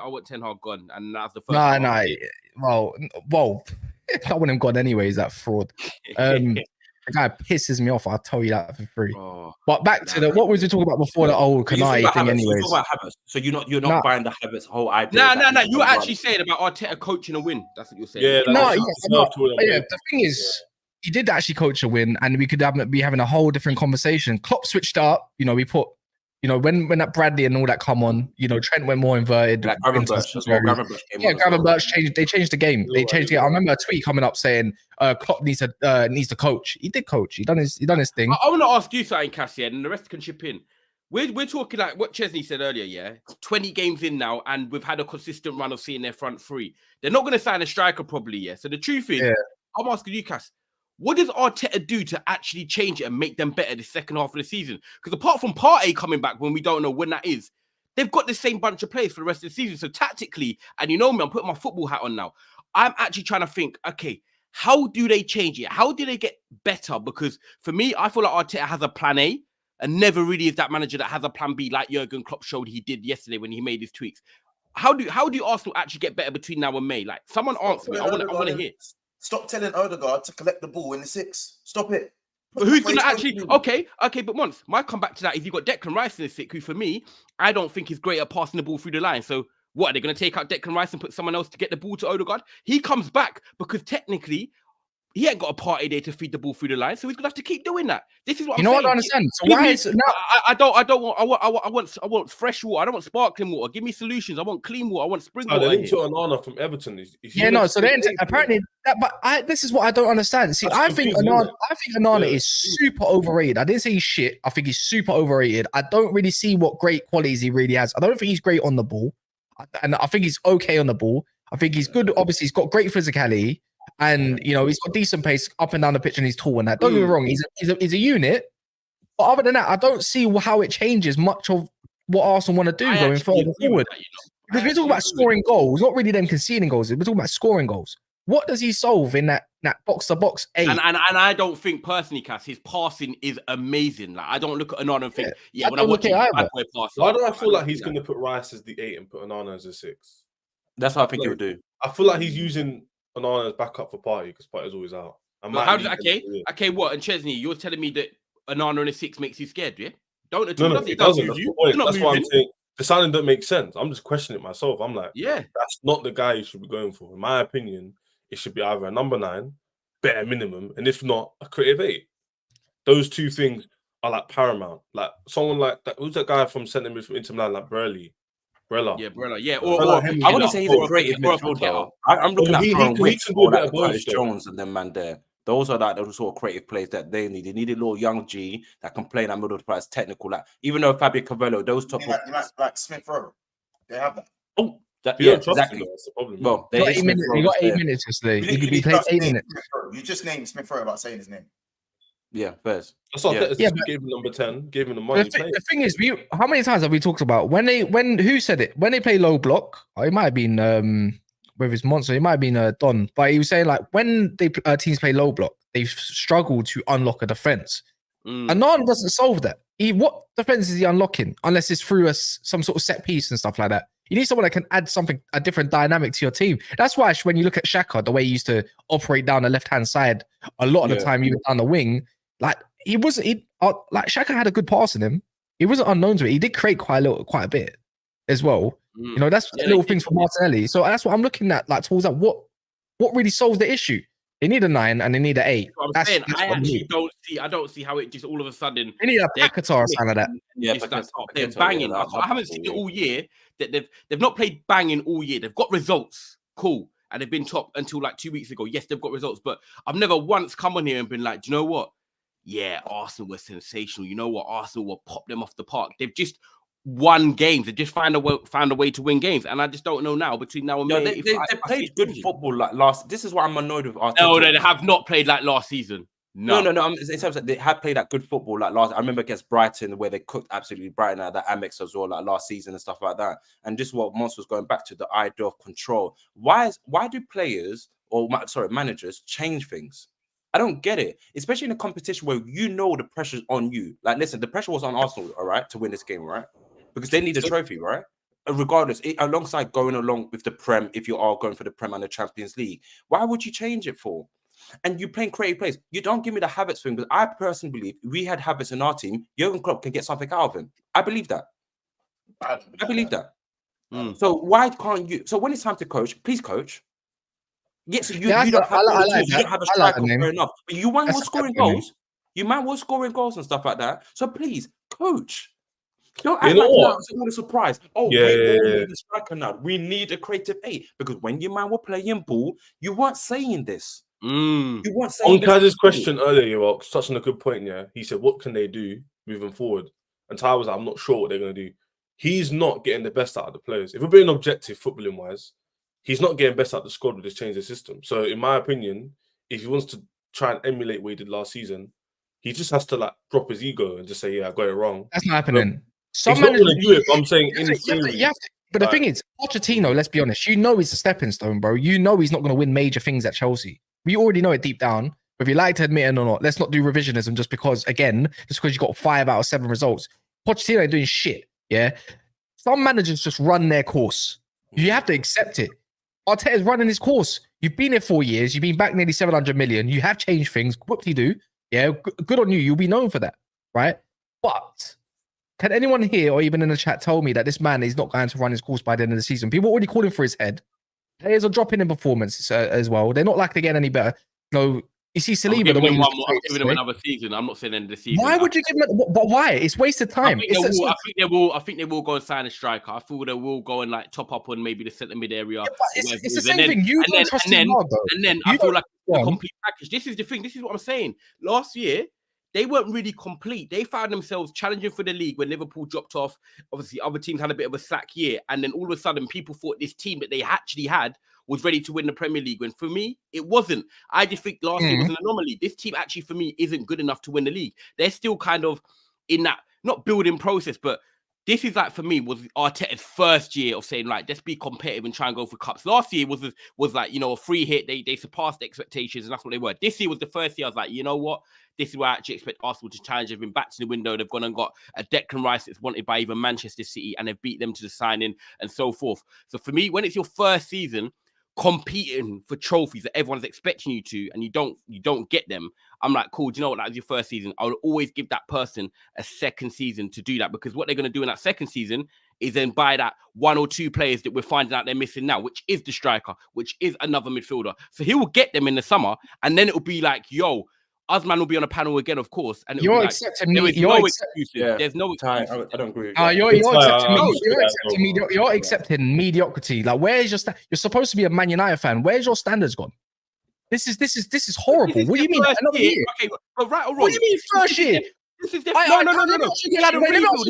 want Ten Hag gone, and that's the first. No. Well, I want him gone anyways. That fraud. The guy pisses me off. I'll tell you that for free. But back to what was we talking about before the old Konate thing, anyways. Talk about habits. So you're not buying the habits whole idea. No. You were actually saying about Arteta coaching a win. That's what you're saying. Yeah. The thing is, he did actually coach a win, and we could be having a whole different conversation. Klopp switched up. We put. When that Bradley and all that come on, Trent went more inverted. Like Gravenberch changed. They changed the game. I remember a tweet coming up saying Klopp needs to coach. He did coach. He done his thing. I want to ask you something, Cassie, and the rest can chip in. We're talking like what Chesney said earlier. Yeah, 20 games in now, and we've had a consistent run of seeing their front three. They're not going to sign a striker probably. Yeah. So the truth is, I'm asking you, Cass. What does Arteta do to actually change it and make them better the second half of the season? Because apart from Partey coming back when we don't know when that is, they've got the same bunch of players for the rest of the season. So tactically, and you know me, I'm putting my football hat on now. I'm actually trying to think, okay, how do they change it? How do they get better? Because for me, I feel like Arteta has a plan A and never really is that manager that has a plan B like Jurgen Klopp showed he did yesterday when he made his tweaks. How do Arsenal actually get better between now and May? Like, someone answer me. I want to hear. Stop telling Odegaard to collect the ball in the 6. Stop it. But who's going to actually... Okay, but once, might come back to that. If you've got Declan Rice in the 6, who for me, I don't think is great at passing the ball through the line. So what, are they going to take out Declan Rice and put someone else to get the ball to Odegaard? He comes back because technically, he ain't got a party there to feed the ball through the line, so he's gonna have to keep doing that. This is what I'm saying. I don't understand. So why is now? I want fresh water. I don't want sparkling water. Give me solutions. I want clean water. I want spring water. They took Onana from Everton. So then apparently this is what I don't understand. See, I think Onana is super overrated. I didn't say he's shit. I think he's super overrated. I don't really see what great qualities he really has. I don't think he's great on the ball, and I think he's okay on the ball. I think he's good. Obviously, he's got great physicality. And he's got decent pace up and down the pitch, and he's tall and that. Don't get me wrong, he's a unit. But other than that, I don't see how it changes much of what Arsenal want to do going further forward. Because we're talking about scoring goals, not really them conceding goals. We're talking about scoring goals. What does he solve in that box to box 8? And I don't think personally, Cass, his passing is amazing. Like I don't look at Onana and think, when I watch him, why do I feel like he's going to put Rice as the 8 and put Onana as a 6? That's what I think he would do. I feel like he's using Onana as backup for Partey because Partey's always out. What? And Chesney, you're telling me that Onana in a 6 makes you scared, yeah? Don't at No, all. no, Does it doesn't. move That's you. the point. You're not That's why I'm moving. saying the signing don't make sense. I'm just questioning it myself. I'm like, Yeah, that's not the guy you should be going for. In my opinion, it should be either a number 9, bare minimum, and if not, a creative 8. Those two things are like paramount. Like someone like that. Who's that guy from centre mid from Inter Milan, like Brella? Yeah, Brella. Yeah, Brella, I wouldn't say he's a or creative or midfielder. I'm looking at he throwing can Wicks do or a bit like of both, Curtis though. Jones and them man there. Those are like the sort of creative players that they need. They need a little young G that can play in that middle of the price, technical. Like even though Fabio Carvalho, those top like Smith Rowe, they have that. Oh, You don't trust him, that's the problem. Well, he got 8 minutes yesterday. He played 8 minutes. You just named Smith Rowe without saying his name. Yeah, first. That's what gave him number 10, gave him the money. The thing is, how many times have we talked about who said it? When they play low block, it might have been with his monster, it might have been Don, but he was saying like when teams play low block, they've struggled to unlock a defense. Annan doesn't solve that. What defense is he unlocking unless it's through some sort of set piece and stuff like that? You need someone that can add a different dynamic to your team. That's why when you look at Xhaka, the way he used to operate down the left-hand side a lot of the time, even down the wing, like Xhaka had a good pass in him. He wasn't unknown to it. He did create quite a bit as well. You know, that's little things for Martinelli. So that's what I'm looking at, like towards that. What really solves the issue? They need a 9 and they need an 8. That's I actually don't see how it just all of a sudden. They need a Paquetá or something like that. Yeah, they're banging. I haven't seen it all year. That they've not played banging all year. They've got results, cool, and they've been top until like 2 weeks ago. Yes, they've got results, but I've never once come on here and been like, do you know what? Yeah, Arsenal were sensational. You know what? Arsenal will pop them off the park. They've just won games. They just found a way to win games, and I just don't know now between now and May. They played good football like last. This is why I'm annoyed with Arteta. No, they have not played like last season. No. In terms of they have played that good football like last. I remember against Brighton where they cooked absolutely Brighton at that Amex as well, like last season and stuff like that. And just what Mons was going back to, the idea of control. Why do players managers change things? I don't get it, especially in a competition where you know the pressure's on you. Like, listen, the pressure was on Arsenal, all right, to win this game, right? Because they need a trophy, right? Regardless, alongside going along with the Prem, if you are going for the Prem and the Champions League, why would you change it for? And you playing creative plays. You don't give me the Havertz thing, but I personally believe if we had Havertz in our team, Jurgen Klopp can get something out of him. I believe that. I believe that. So why can't you? So when it's time to coach, please coach. Yes, you don't have a striker, fair enough. But you might was scoring goals. You might was scoring goals and stuff like that. So please, coach. Don't act like it's all a surprise. Oh, we need a striker now. We need a creative 8. Because when your man were playing ball, you weren't saying this. You weren't saying this. On Kaz's question earlier, you touched on a good point, yeah. He said, what can they do moving forward? And Ty was like, I'm not sure what they're going to do. He's not getting the best out of the players. If we're being objective, footballing-wise, he's not getting best out of the squad with this change of system. So, in my opinion, if he wants to try and emulate what he did last season, he just has to drop his ego and just say, "Yeah, I got it wrong." That's not happening. He's not going to do it. But I'm saying, but the thing is, Pochettino. Let's be honest. You know he's a stepping stone, bro. You know he's not going to win major things at Chelsea. We already know it deep down. Whether you like to admit it or not, let's not do revisionism just because you got 5 out of 7 results. Pochettino ain't doing shit. Yeah, some managers just run their course. You have to accept it. Arteta's running his course. You've been here 4 years. You've been back nearly 700 million. You have changed things. Whoop-de-doo. Yeah, good on you. You'll be known for that, right? But can anyone here or even in the chat tell me that this man is not going to run his course by the end of the season? People are already calling for his head. Players are dropping in performance as well. They're not likely to get any better. No, you see Saliba. I'm giving him another season. I'm not saying end of the season. Why would you give him? But why? It's wasted time. I think they will go and sign a striker. I feel they will go and top up on maybe the centre mid area. Yeah, it's the same thing. You don't trust him now, though. And then I feel like a complete package. This is the thing. This is what I'm saying. Last year, they weren't really complete. They found themselves challenging for the league when Liverpool dropped off. Obviously, other teams had a bit of a slack year. And then all of a sudden, people thought this team that they actually had was ready to win the Premier League. When for me, it wasn't. I just think last year was an anomaly. This team actually, for me, isn't good enough to win the league. They're still kind of in that, not building process, but this is for me, was Arteta's first year of saying, let's be competitive and try and go for cups. Last year was a free hit. They surpassed expectations, and that's what they were. This year was the first year I was like, you know what? This is where I actually expect Arsenal to challenge. They've been back to the window. They've gone and got a Declan Rice that's wanted by even Manchester City, and they've beat them to the signing and so forth. So for me, when it's your first season, competing for trophies that everyone's expecting you to, and you don't get them, I'm like, cool, do you know what? That was your first season. I would always give that person a second season to do that, because what they're going to do in that second season is then buy that 1 or 2 players that we're finding out they're missing now, which is the striker, which is another midfielder. So he will get them in the summer, and then it'll be like, yo, Usman will be on a panel again, of course. And you're like, accepting me. You're excuses. Yeah. There's no excuses. I don't agree with that. You're accepting mediocrity. Like, where's your you're supposed to be a Man United fan. Where's your standards gone? This is horrible. What do you mean? Another year? Okay, but right or wrong? What do you mean first year? This is no. He had to rebuild.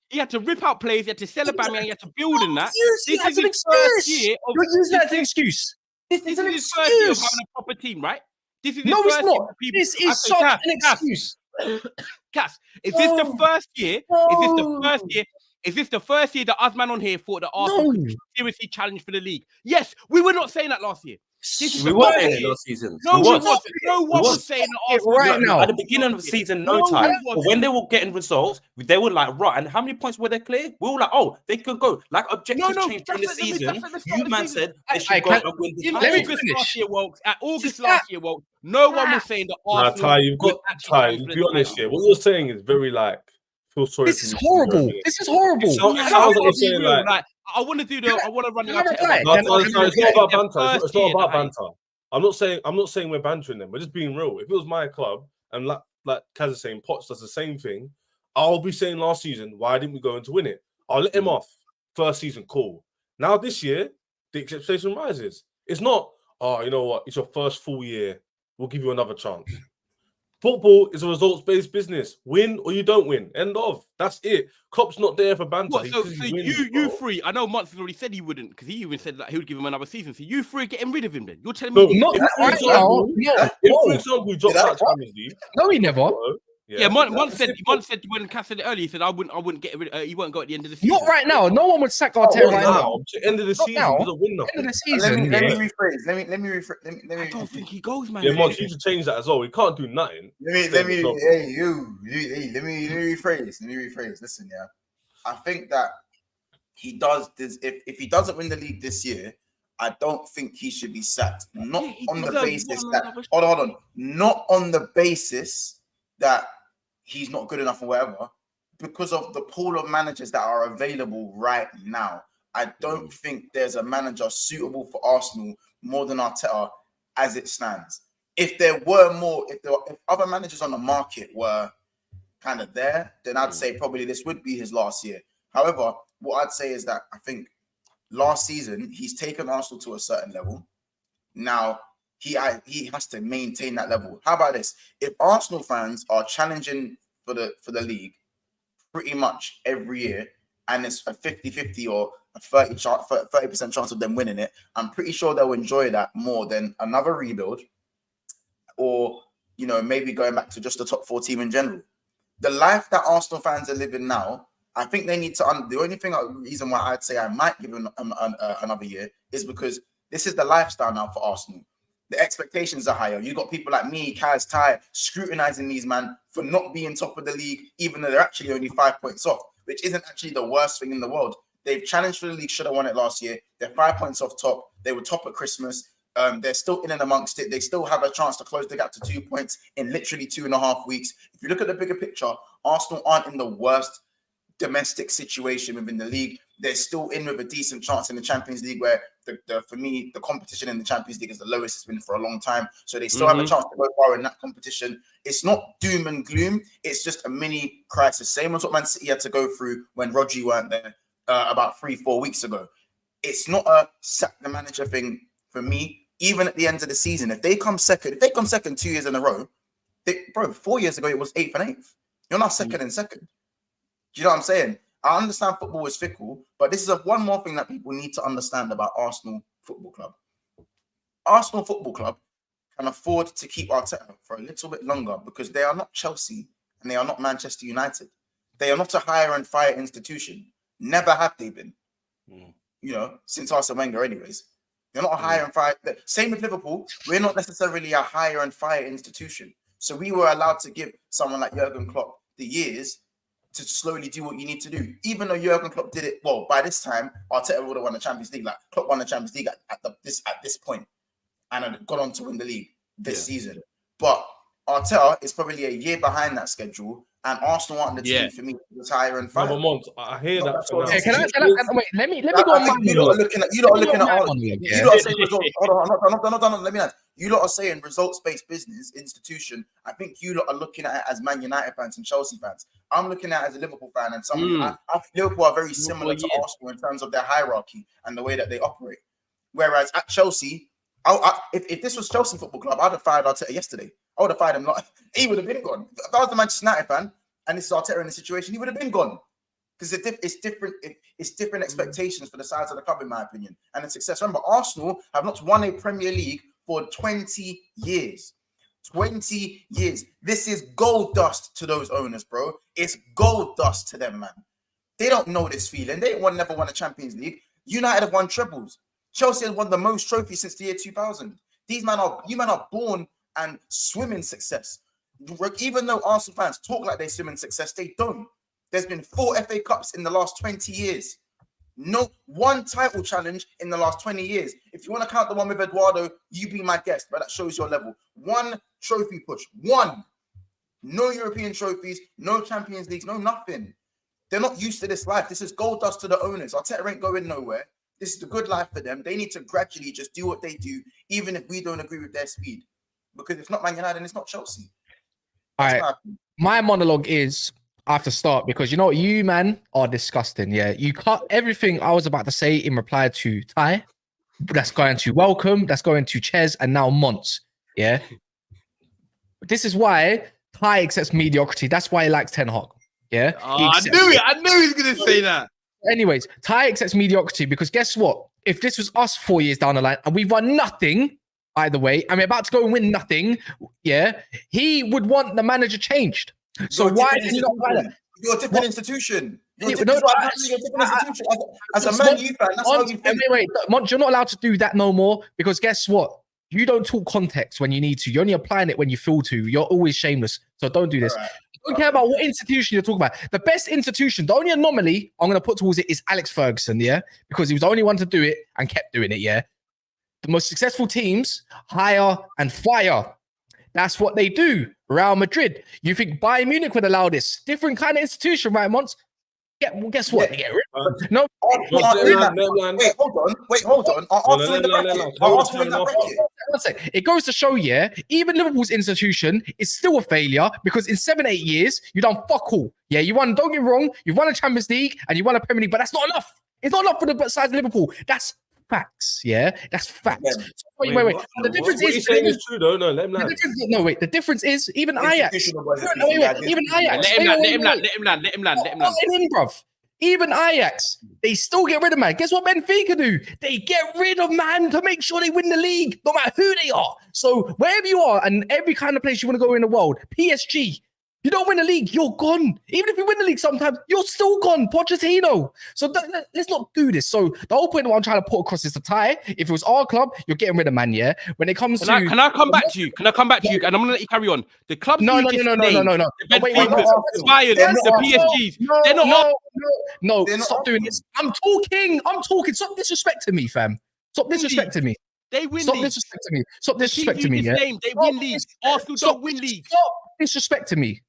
He had to rip out players. He had to sell Aubameyang. He had to build in that. This is his first year. You're using that as an excuse. This is his first year of having a proper team, right? This is no, it's not. This is such an excuse. Cass, is this the first year? Is this the first year that Usman on here thought that Arsenal could seriously challenge for the league? Yes, we were not saying that last year. We were saying it last season. No one was saying that Arsenal right now. At the beginning of the season, no time. But when they were getting results, they were like, right, and how many points were they clear? We were like, oh, they could go. Like, objectives changed during the season. You man said they should go and win the title. At August last year, no one was saying that Arsenal. Ty, you've got time. Be honest here. What you're saying is very like. This is horrible. This is horrible. I want to do the. I want to run the. It's not about banter. It's not about banter. I'm not saying we're bantering them. We're just being real. If it was my club and like Kaz is saying, Potts does the same thing, I'll be saying last season, why didn't we go in to win it? I'll let him off. First season, cool. Now this year, the expectation rises. It's not, oh, you know what? It's your first full year. We'll give you another chance. Football is a results-based business. Win or you don't win. End of. That's it. Klopp's not there for banter. What, so you three, I know Monts has already said he wouldn't, because he even said that he would give him another season. So you three are getting rid of him then? You're telling me... No, for example, we dropped out Champions League. No, he never. Yeah, Monts said when Kas said it earlier, he said I wouldn't get rid. He won't go at the end of the season. Not right now. No one would sack Arteta right now. End of the season, he doesn't win nothing. End of the season. Let me rephrase. I don't think he goes, man. Yeah, Monts, you should change that as well. We can't do nothing. Let me rephrase. Listen, yeah, I think that he does this. If he doesn't win the league this year, I don't think he should be sacked. Not on the basis that. Hold on. Not on the basis that he's not good enough or whatever, because of the pool of managers that are available right now. I don't think there's a manager suitable for Arsenal more than Arteta as it stands. If there were more, if other managers on the market were kind of there, then I'd say probably this would be his last year. However, what I'd say is that I think last season he's taken Arsenal to a certain level. Now, he has to maintain that level. How about this? If Arsenal fans are challenging for the league pretty much every year, and it's a 50-50 or a 30% chance of them winning it, I'm pretty sure they'll enjoy that more than another rebuild, or maybe going back to just the top 4 team in general. The life that Arsenal fans are living now, I think they need to. The only reason why I'd say I might give him another year is because this is the lifestyle now for Arsenal. The expectations are higher. You got people like me, Kaz, Ty, scrutinizing these man for not being top of the league, even though they're actually only 5 points off, which isn't actually the worst thing in the world. They've challenged for the league, should have won it last year. They're 5 points off top. They were top at Christmas. They're still in and amongst it. They still have a chance to close the gap to 2 points in literally 2.5 weeks. If you look at the bigger picture, Arsenal aren't in the worst domestic situation within the league. They're still in with a decent chance in the Champions League, where for me, the competition in the Champions League is the lowest it's been for a long time. So they still have a chance to go far in that competition. It's not doom and gloom. It's just a mini crisis. Same as what Man City had to go through when Rodri weren't there about 3-4 weeks ago. It's not a sack the manager thing for me. Even at the end of the season, if they come second 2 years in a row, 4 years ago it was 8th and 8th. You're not second and second. Do you know what I'm saying? I understand football is fickle, but this is one more thing that people need to understand about Arsenal Football Club. Arsenal Football Club can afford to keep Arteta for a little bit longer because they are not Chelsea and they are not Manchester United. They are not a hire and fire institution. Never have they been. Since Arsene Wenger anyways. They're not a hire and fire. Same with Liverpool. We're not necessarily a hire and fire institution. So we were allowed to give someone like Jurgen Klopp the years to slowly do what you need to do. Even though Jurgen Klopp did it, well, by this time, Arteta would have won the Champions League. Like, Klopp won the Champions League at this point and had gone on to win the league this season. But Arteta is probably a year behind that schedule, and Arsenal aren't the team for me to retire and fight. I hear that. Wait, let me go on. You lot are looking at you lot are saying results. Hold on, I'm not. Let me know. You lot are saying results-based business institution. I think you lot are looking at it as Man United fans and Chelsea fans. I'm looking at it as a Liverpool fan, and I Liverpool are very similar to Arsenal in terms of their hierarchy and the way that they operate. Whereas at Chelsea, if this was Chelsea Football Club, I'd have fired Arteta yesterday. I would have fired him. He would have been gone. If I was the Manchester United fan and this is Arteta in the situation, he would have been gone. Because it's different. It's different expectations for the size of the club, in my opinion, and the success. Remember, Arsenal have not won a Premier League for 20 years. 20 years. This is gold dust to those owners, bro. It's gold dust to them, man. They don't know this feeling. They never won a Champions League. United have won trebles. Chelsea has won the most trophies since the year 2000. You men are born and swim in success. Even though Arsenal fans talk like they swim in success, they don't. There's been 4 FA Cups in the last 20 years. No one title challenge in the last 20 years. If you want to count the one with Eduardo, you be my guest, but that shows your level. 1 trophy push. 1. No European trophies, no Champions Leagues, no nothing. They're not used to this life. This is gold dust to the owners. Arteta ain't going nowhere. This is the good life for them. They need to gradually just do what they do, even if we don't agree with their speed. Because it's not Man United and it's not Chelsea. All right. My monologue is, I have to start because you know what? You, man, are disgusting. Yeah. You cut everything I was about to say in reply to Ty. That's going to Welcome. That's going to Ches and now Monts. Yeah. This is why Ty accepts mediocrity. That's why he likes Ten Hag. Yeah. I knew it. I knew he was going to say that. Anyways, Ty accepts mediocrity because guess what? If this was us 4 years down the line and we've won nothing, either way, and we're about to go and win nothing, yeah, he would want the manager changed. So why is he not like that? You're a different institution. As a Man U fan, that's how you think. Wait, Mont, you're not allowed to do that no more because guess what? You don't talk context when you need to. You're only applying it when you feel to. You're always shameless. So don't do this. Right. I don't care about what institution you're talking about. The best institution, the only anomaly I'm going to put towards it is Alex Ferguson, yeah? Because he was the only one to do it and kept doing it, yeah? The most successful teams hire and fire. That's what they do. Real Madrid. You think Bayern Munich would allow this? Different kind of institution, right, Mons? Yeah, well, guess what? Yeah. No. Wait, hold on. One sec. It goes to show, yeah, even Liverpool's institution is still a failure because in 7-8 years, you done fuck all. Yeah, you won, don't get me wrong, you've won a Champions League and you won a Premier League, but that's not enough. It's not enough for the size of Liverpool. That's facts, yeah? That's facts. Yeah. Wait. The difference is... saying is true, though. No, let him land. The difference is even Ajax. Even Ajax. Let him land. Bruv. Even Ajax, they still get rid of man. Guess what Benfica do? They get rid of man to make sure they win the league, no matter who they are. So wherever you are and every kind of place you want to go in the world, PSG, you don't win the league, you're gone. Even if you win the league sometimes, you're still gone. Pochettino. So let's not do this. So the whole point of what I'm trying to put across is the tie. If it was our club, you're getting rid of man, yeah? When it comes Can I come back to you? And I'm going to let you carry on. The clubs No. The Bayern, the PSGs. They're not. No, stop doing this. I'm talking. Stop disrespecting me, fam. Stop disrespecting me. They win Stop leagues. disrespecting me. Stop disrespecting me, yeah? They win leagues. Arsenal don't win leagues. Stop disrespecting me.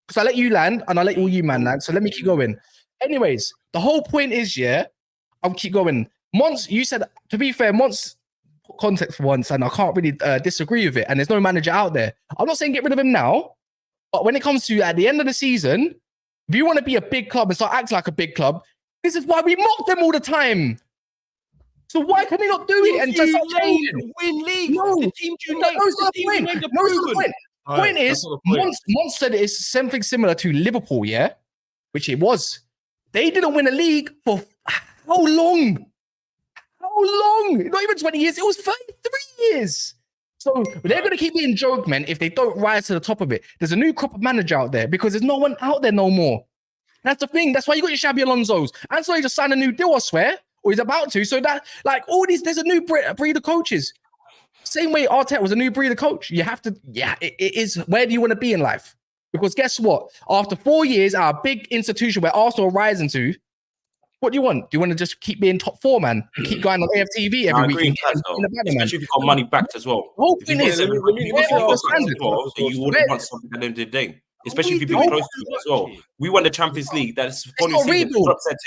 Because I let you land and I let all you man land. So let me keep going. Anyways, the whole point is, yeah, I'll keep going. Once you said, to be fair, once context for once, and I can't really disagree with it. And there's no manager out there. I'm not saying get rid of him now, but when it comes to at the end of the season, if you want to be a big club and start acting like a big club, this is why we mock them all the time. So why can they not do it and just win league? No, the team you name. The point. Point is, Mons said it's something similar to Liverpool, yeah? Which it was. They didn't win a league for how long? Not even 20 years. It was 33 years. So they're going to keep being joked, man, if they don't rise to the top of it. There's a new crop of manager out there because there's no one out there no more. That's the thing. That's why you got your Xabi Alonso's. And so he just signed a new deal, I swear. Or he's about to. So that, like, all these, there's a new breed of coaches. Same way Arteta was a new breed of coach. You have to, it is, where do you want to be in life? Because guess what? After 4 years, our big institution where Arsenal are rising to, what do you want? Do you want to just keep being top 4, man, and keep going on AFTV every week? Especially if you've got money backed as well. The whole thing is, you wouldn't want something at the end of the day. Especially if you've been close to it as well. We won the Champions League. That's following season. Klopp said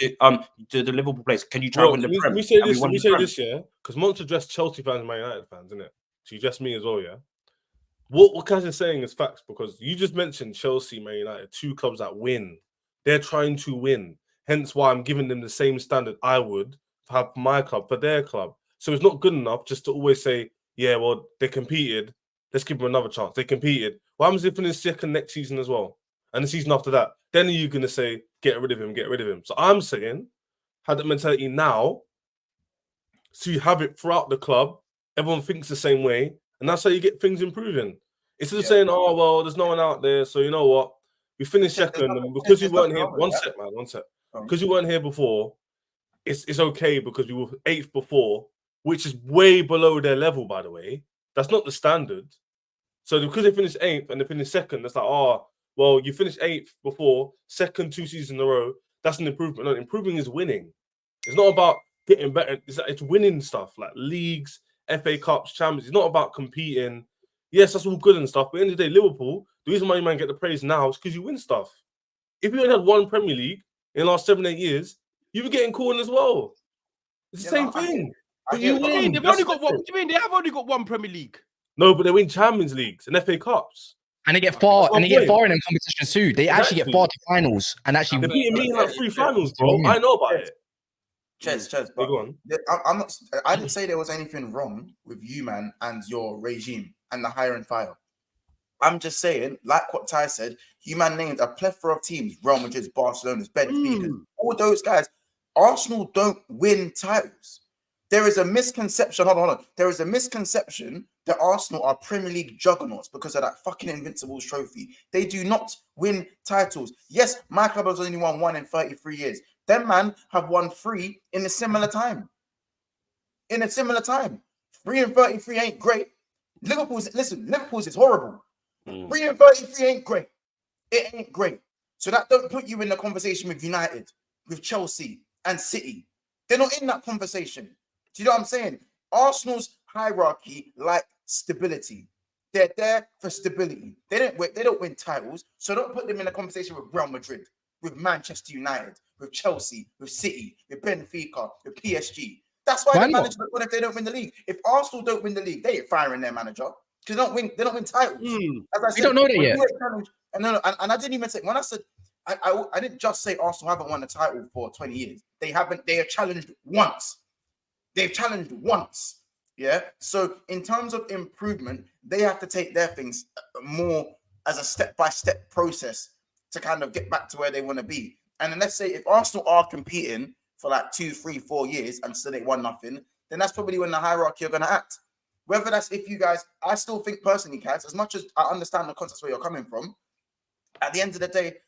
to the Liverpool players, "Can you try win the Prem?" Let me say this, yeah, because Monts addressed Chelsea fans and Man United fans, isn't it? So you addressed me as well, yeah. What Kas is saying is facts, because you just mentioned Chelsea, Man United, 2 clubs that win. They're trying to win. Hence why I'm giving them the same standard I would have my club for their club. So it's not good enough just to always say, yeah, well, they competed. Let's give them another chance. They competed. What happens if they finish second next season as well? And the season after that? Then are you going to say, get rid of him, get rid of him? So I'm saying, have that mentality now, so you have it throughout the club. Everyone thinks the same way. And that's how you get things improving. Instead of saying, oh, well, there's no one out there, so you know what? We finished second, and because you weren't here, one sec. Because you weren't here before, it's okay because we were 8th before, which is way below their level, by the way. That's not the standard. So because they finished 8th and they finished second, that's like, oh, well, you finished 8th before, second 2 seasons in a row. That's an improvement. No, improving is winning. It's not about getting better. It's winning stuff like leagues, FA Cups, Champions. It's not about competing. Yes, that's all good and stuff. But at the end of the day, Liverpool, the reason why you man get the praise now is because you win stuff. If you only had 1 Premier League in the last 7-8 years, you were getting called as well. It's the same thing. But you win. They've only got one. What do you mean? They have only got 1 Premier League. No, but they win Champions Leagues and FA Cups. And they get far, in them competitions too. They actually get far to finals and actually. They're beating me in like 3 finals, bro. I know about it. Cheers. But I'm not. I didn't say there was anything wrong with you, man, and your regime and the hire and fire. I'm just saying, like what Ty said, you man named a plethora of teams: Real Madrid, Barcelona, Benfica, all those guys. Arsenal don't win titles. There is a misconception. Hold on. There is a misconception that Arsenal are Premier League juggernauts because of that fucking Invincibles trophy. They do not win titles. Yes, my club has only won 1 in 33 years. Them man have won 3 in a similar time. 3 in 33 ain't great. Liverpool's is horrible. 3 in 33 ain't great. It ain't great. So that don't put you in the conversation with United, with Chelsea and City. They're not in that conversation. Do you know what I'm saying? Arsenal's hierarchy like stability. They're there for stability. They don't win titles. So don't put them in a conversation with Real Madrid, with Manchester United, with Chelsea, with City, with Benfica, with PSG. That's why the manager don't win if they don't win the league. If Arsenal don't win the league, they ain't firing their manager because they don't win titles. As I said, we don't know that yet. And I didn't even say when I said I didn't just say Arsenal haven't won a title for 20 years. They haven't. They are challenged once. They've challenged once. Yeah. So in terms of improvement, they have to take their things more as a step-by-step process to kind of get back to where they want to be. And then let's say if Arsenal are competing for like 2, 3, 4 years and still they won nothing, then that's probably when the hierarchy are going to act. Whether that's if you guys, I still think personally, Kaz, as much as I understand the context where you're coming from, at the end of the day,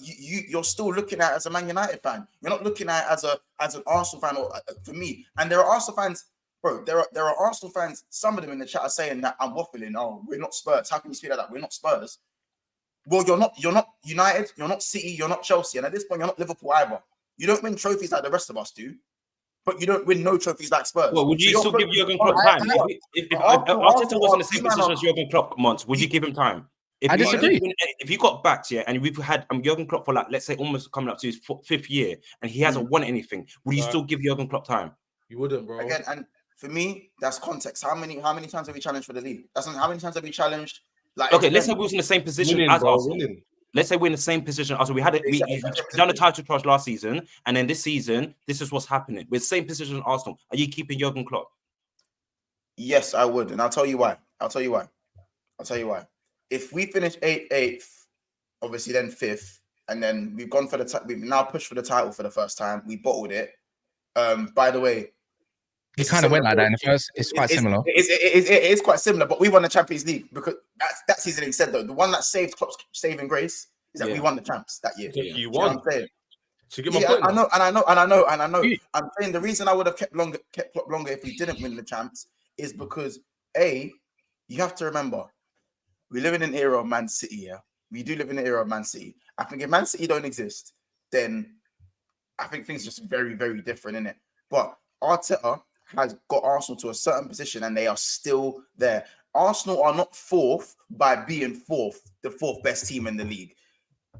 you're still looking at it as a Man United fan. You're not looking at it as an Arsenal fan, or for me. And there are Arsenal fans, bro. There are Arsenal fans. Some of them in the chat are saying that I'm waffling. Oh, we're not Spurs. How can you speak like that? We're not Spurs. Well, you're not United. You're not City. You're not Chelsea. And at this point, you're not Liverpool either. You don't win trophies like the rest of us do, but you don't win no trophies like Spurs. Well, would you still give Jurgen Klopp time? If Arteta was in the same position as Jurgen Klopp, Monts, would you give him time? I disagree. If you got backed, yeah, and we've had Jurgen Klopp for like, let's say, almost coming up to his 5th year, and he hasn't won anything, would you still give Jurgen Klopp time? You wouldn't, bro. Again, and for me, that's context. How many times have we challenged for the league? How many times have we challenged? Like, okay, let's say we was in the same position as Arsenal. Let's say we're in the same position. Also, we done a title charge last season, and then this season, this is what's happening. We're the same position as Arsenal. Are you keeping Jurgen Klopp? Yes, I would, and I'll tell you why. If we finish 8th, obviously then 5th, and then we've gone for we've now pushed for the title for the first time. We bottled it. By the way, it kind of went like that in the first. It's quite similar. It is quite similar, but we won the Champions League because that season. He said though, the one that saved Klopp's saving grace is that we won the champs that year. Yeah. You won. To get my point. I know. I'm saying the reason I would have kept Klopp longer if we didn't win the champs is because you have to remember. We live in an era of Man City, yeah? we do live in the era of Man City. I think if Man City don't exist, then I think things are just very, very different, innit? But Arteta has got Arsenal to a certain position and they are still there. Arsenal are not fourth by being fourth, the fourth best team in the league.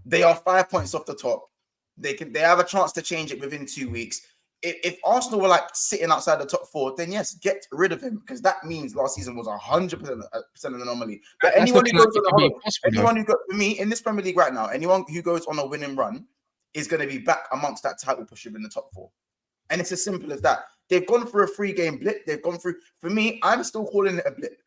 They are 5 points off the top. They have a chance to change it within 2 weeks. If Arsenal were like sitting outside the top 4, then yes, get rid of him, because that means last season was 100% an anomaly. But anyone who goes for me in this Premier League right now, anyone who goes on a winning run is going to be back amongst that title pusher in the top 4. And it's as simple as that. They've gone through a 3-game blip. They've gone through, for me, I'm still calling it a blip.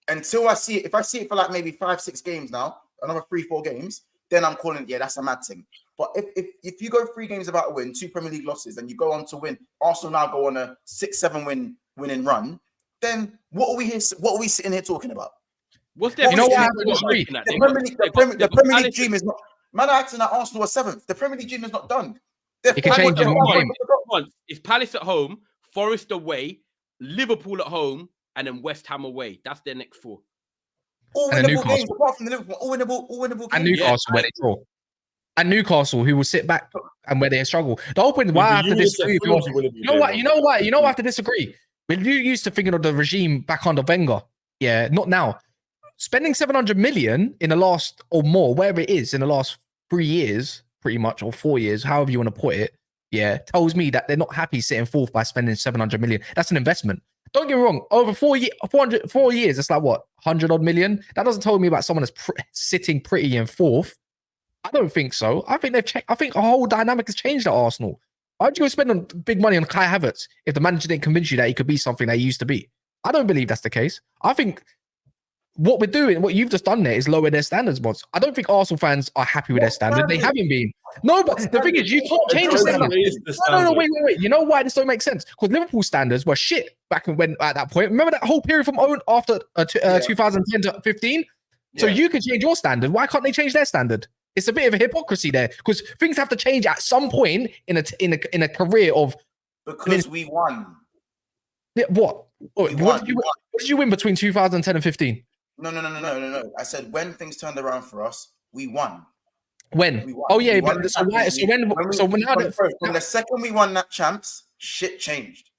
Until I see it, if I see it for like maybe 5-6 games now, another 3-4 games, then I'm calling it, yeah, that's a mad thing. But if you go 3 games without a win, 2 Premier League losses, and you go on to win, Arsenal now go on a 6-7 winning run, then what are we here? What are we sitting here talking about? What's that? You know what? The Premier League dream is not. Man, are acting at Arsenal are 7th. The Premier League dream is not done. It can change in one game. It's Palace at home, Forest away, Liverpool at home, and then West Ham away. That's their next 4. All winnable games, apart from the Liverpool, all winnable games. And Newcastle, where they draw. And Newcastle, who will sit back and where they struggle. The whole point is why I have to disagree. You know what? I have to disagree. We're used to thinking of the regime back under Wenger. Yeah, not now. Spending 700 million in the last or more, wherever it is, in the last 3 years, pretty much, or 4 years, however you want to put it, yeah, tells me that they're not happy sitting fourth by spending 700 million. That's an investment. Don't get me wrong. Over 4 years, it's like what, 100 odd million? That doesn't tell me about someone that's sitting pretty in fourth. I don't think so. I think I think a whole dynamic has changed at Arsenal. Why'd you go spend big money on Kai Havertz if the manager didn't convince you that he could be something that he used to be? I don't believe that's the case. I think what we're doing, what you've just done there, is lower their standards, Mods. I don't think Arsenal fans are happy with their standard. They haven't been. No, but the thing is, you can't change the standard. No, wait. You know why this don't make sense? Because Liverpool standards were shit back when at that point. Remember that whole period from after 2010 to 15? So you can change your standard. Why can't they change their standard? It's a bit of a hypocrisy there, because things have to change at some point in a career of. Because we won. What? What did you win between 2010 and 15? No. I said when things turned around for us, we won. When? We won. Oh yeah, but from the second we won that champs, shit changed.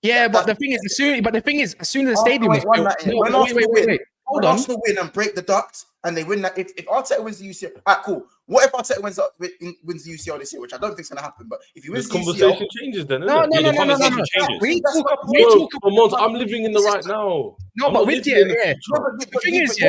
Yeah, but the thing is, as soon as the stadium was built, wait. Arsenal win and break the duct, and they win that. If Arteta wins the UCL, cool. What if Arteta wins the UCL this year, which I don't think is going to happen? But if he wins the conversation changes, then no. I'm living in the right now. No, but with the thing is,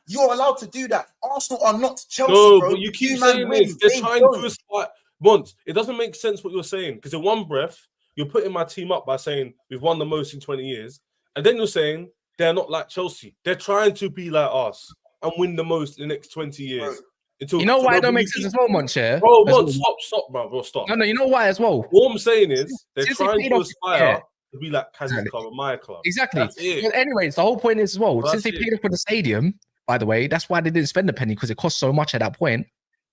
you're allowed to do that. Arsenal are not Chelsea. No, bro. But you keep saying this. They're trying to aspire. Mons, it doesn't make sense what you're saying, because in one breath you're putting my team up by saying we've won the most in 20 years, and then you're saying they're not like Chelsea. They're trying to be like us and win the most in the next 20 years. You know why it don't make sense as well, Monche? Bro, stop, bro, stop. No, you know why as well? What I'm saying is they're trying to aspire to be like Kaz's club and my club. Exactly. But anyways, the whole point is as well, since they paid for the stadium, by the way, that's why they didn't spend a penny, because it cost so much at that point.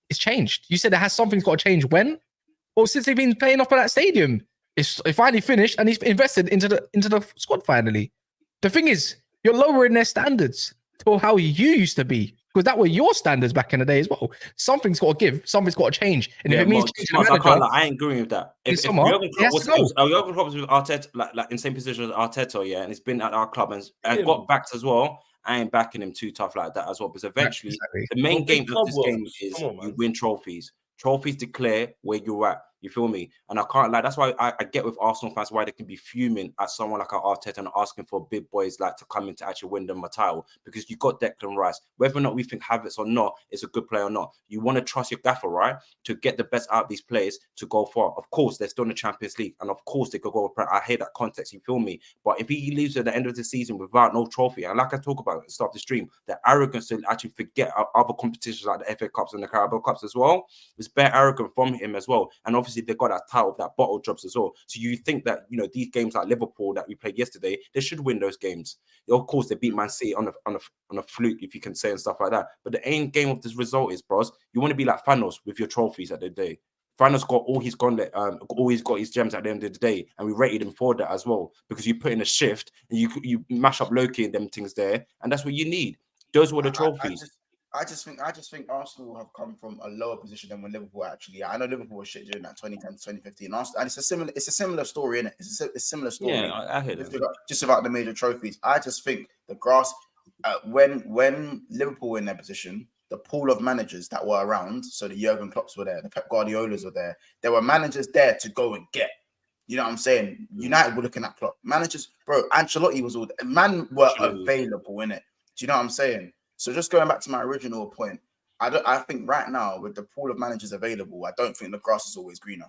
It's changed. You said something's got to change when? Well, since they've been paying off for that stadium, it finally finished, and he's invested into the squad finally. The thing is, you're lowering their standards to how you used to be, because that were your standards back in the day as well. Something's got to give. Something's got to change. And if it means I ain't agreeing with that. If Jurgen Klopp was with Arteta, like in the same position as Arteta, and he's been at our club and got backed as well, I ain't backing him too tough like that as well. Because eventually, the main game of this game is you win trophies. Trophies declare where you're at. You feel me? And I can't lie. That's why I get with Arsenal fans why they can be fuming at someone like Arteta and asking for big boys like to come in to actually win them a title, because you got Declan Rice. Whether or not we think Havertz or not is a good player or not, you want to trust your gaffer, right, to get the best out of these players to go far. Of course, they're still in the Champions League, and of course they could go. I hate that context. You feel me? But if he leaves at the end of the season without no trophy, and like I talk about at the start of the stream, the arrogance to actually forget other competitions like the FA Cups and the Carabao Cups as well, it's bare arrogant from him as well. And obviously they got that title, that bottle drops as well. So you think that, these games like Liverpool that we played yesterday, they should win those games. Of course, they beat Man City on a fluke, if you can say, and stuff like that. But the aim game of this result is, bros, you want to be like Thanos with your trophies at the day. Thanos got all he's got his gems at the end of the day, and we rated him for that as well, because you put in a shift and you mash up Loki and them things there, and that's what you need. Those were the trophies. I just think Arsenal have come from a lower position than when Liverpool actually. I know Liverpool was shit during that 2010 to 2015. And it's a similar story, innit? It's a similar story. Yeah, I hear that. Just about the major trophies. I just think the grass when Liverpool were in their position, the pool of managers that were around, so the Jurgen Klopps were there, the Pep Guardiolas were there. There were managers there to go and get. You know what I'm saying? United were looking at Klopp. Managers, bro, Ancelotti was all there. Man were available, in it. Do you know what I'm saying? So just going back to my original point, I think right now with the pool of managers available, I don't think the grass is always greener.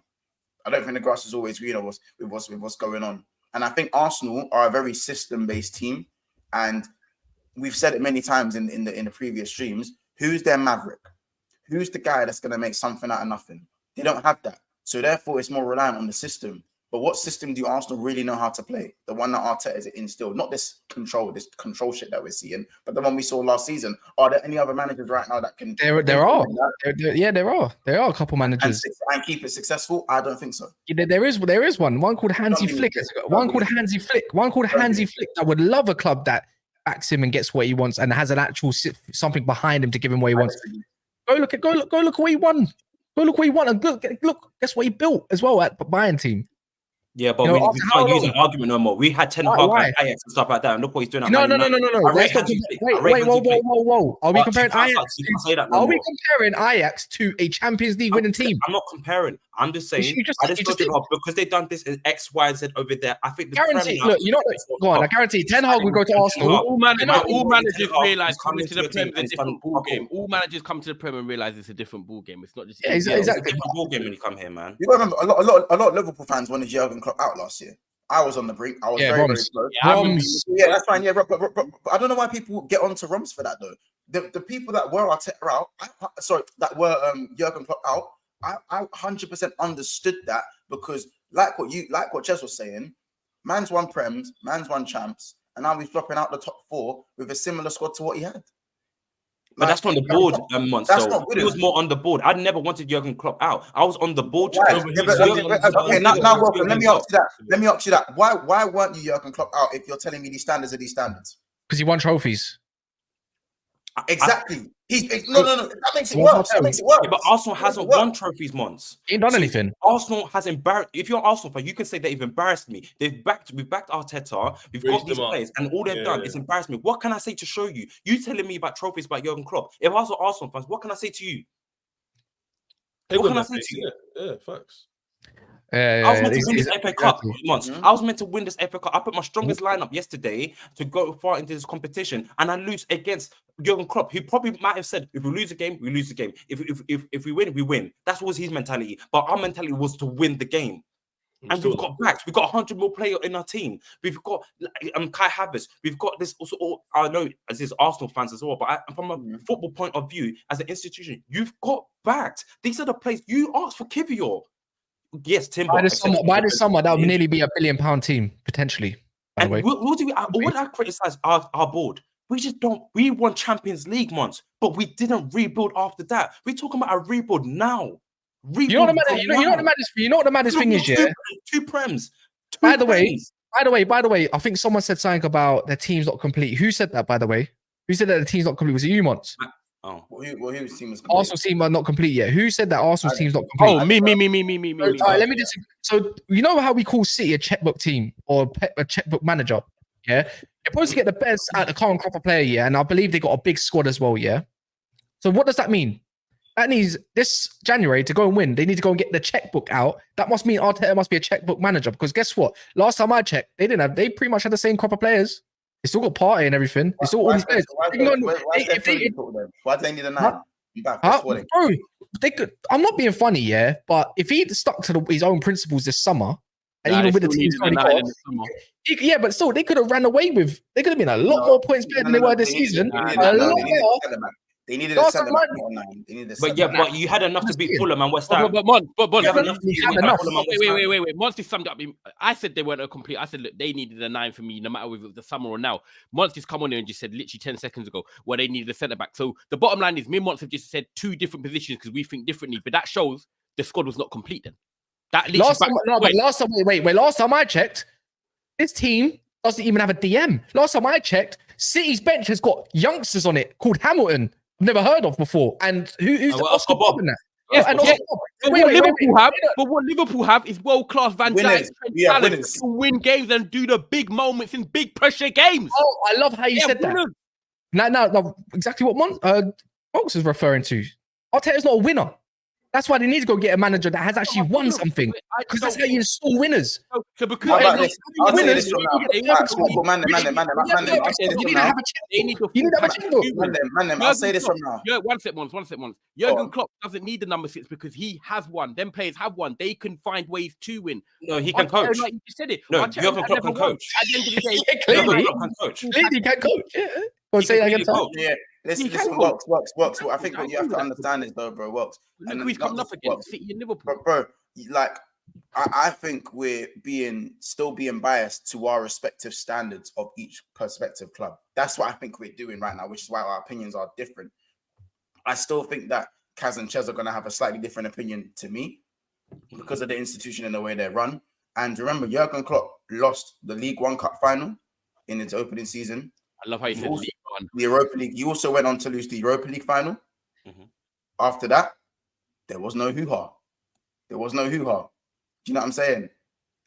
I don't think the grass is always greener with what's going on. And I think Arsenal are a very system-based team, and we've said it many times in the previous streams. Who's their maverick? Who's the guy that's going to make something out of nothing? They don't have that. So therefore, it's more reliant on the system. But what system do Arsenal really know how to play? The one that Arteta is instilled, not this control shit that we're seeing, but the one we saw last season. Are there any other managers right now that can? There are a couple managers and keep it successful. I don't think so. There is one called Hansi Flick. One called Hansi Flick that would love a club that backs him and gets what he wants and has an actual something behind him to give him what he wants. Go look at what he won. Go look what he won and look. Guess what he built as well at Bayern team. Yeah, but we can't use an argument no more. We had 10 Hag at Ajax and stuff like that, and look what he's doing. No. Wait, whoa. Are we comparing Ajax? Are we comparing Ajax to a Champions League winning team? I'm not comparing. I'm just saying. Because they've done this in X, Y, Z over there. I think guarantee. Look, go on. I guarantee 10 Hag will go to Arsenal. All managers realize coming to the Premier is a different ball game. All managers come to the Premier and realize it's a different ball game. It's not just exactly it's a different ball game when you come here, man. You got to remember, a lot of Liverpool fans wanted Jurgen Klopp out last year. I was on the brink. I was very close. Yeah, that's fine. Yeah, but I don't know why people get onto Roms for that though. The people that were Arteta out, that were Jurgen Klopp out, I 100% understood that, because like what Jez was saying, man's won Prems, man's won champs, and now he's flopping out the top 4 with a similar squad to what he had. But that's from the board, Monster. He was more on the board. I never wanted Jurgen Klopp out. I was on the board. Now, welcome. Let me ask you that. Why weren't you Jurgen Klopp out if you're telling me these standards are these standards? Because he won trophies. Exactly. No. That makes it worse. Yeah, but Arsenal hasn't won trophies, Mons. He ain't done anything. Arsenal has embarrassed. If you're an Arsenal fan, you can say they've embarrassed me. We've backed Arteta. We've got these players, and all they've done is embarrassed me. What can I say to show you? You telling me about trophies about Jurgen Klopp? If I was an Arsenal fans, what can I say to you? What can I say to you? Yeah, facts. I was meant to win this FA Cup once. I was meant to win this FA Cup. I put my strongest lineup yesterday to go far into this competition, and I lose against Jurgen Klopp, who probably might have said, "If we lose a game, we lose the game. If we win, we win." That was his mentality. But our mentality was to win the game. And we've got backs. We've got 100 more players in our team. We've got Kai Havertz. We've got this also. I know as is Arsenal fans as well, but from a football point of view, as an institution, you've got backs. These are the players you asked for. Kivior. Yes, Timber. By this summer, that would nearly be £1 billion team potentially. By the way, what do I criticize our board? We just don't. We won Champions League once, but we didn't rebuild after that. We're talking about a rebuild now. You know what the maddest thing is, yeah? 2 Prems. By the way, I think someone said something about the team's not complete. Who said that? By the way, who said that the team's not complete? Was it you, Mons? Oh, whose team is complete? Arsenal's team are not complete yet. Who said that Arsenal's team's not complete? Oh, me. Let me just. So you know how we call City a checkbook team or a checkbook manager? Yeah, you're supposed to get the best out of the current crop of player, yeah, and I believe they got a big squad as well, yeah. So what does that mean? That means this January to go and win, they need to go and get the checkbook out. That must mean Arteta must be a checkbook manager, because guess what? Last time I checked, they pretty much had the same crop of players. They still got Partey and everything. They still all these players. Why do they need a 9? Bro, they could. I'm not being funny, yeah, but if he stuck to his own principles this summer, and even with the teams but still, they could have ran away with. They could have been a lot more points better than they were this season. A lot more. They needed a centre back. But you had enough to beat Fulham and West Ham. But wait. Monty summed up. I said they weren't a complete. I said, look, they needed a 9 for me, no matter whether it was the summer or now. Monty's come on here and just said literally 10 seconds ago, well, they needed a centre back. So the bottom line is, me and Monty have just said 2 different positions because we think differently. But that shows the squad was not complete then. Last time I checked, this team doesn't even have a DM. Last time I checked, City's bench has got youngsters on it called Hamilton, I've never heard of before. And who's Oscar Bob in that? Yes, and yeah. Bob. But what Liverpool have is world-class Van Dijk talent to win games and do the big moments in big pressure games. Oh, I love how you said that. No, exactly what Monks is referring to. Arteta's not a winner. That's why they need to go get a manager that has actually won something. Because that's how you install winners. So because I'll say this from now. I'll say this from now. One second. Jurgen Klopp doesn't need the number 6 because he has one. Them players have one. They can find ways to win. No, he can coach. Like you said it. No, Jurgen Klopp can coach. At the end of the day, clearly he can coach. Yeah. Well, say that again. Yeah. Listen, works. I think what you have to understand is, though, bro, works. And who's coming up against City and Liverpool, bro. Like, I think we're still being biased to our respective standards of each prospective club. That's what I think we're doing right now, which is why our opinions are different. I still think that Kaz and Ches are going to have a slightly different opinion to me because of the institution and the way they run. And remember, Jurgen Klopp lost the League One Cup final in its opening season. I love how you said League One. The Europa League. He also went on to lose the Europa League final. After that, there was no hoo-ha. Do you know what I'm saying?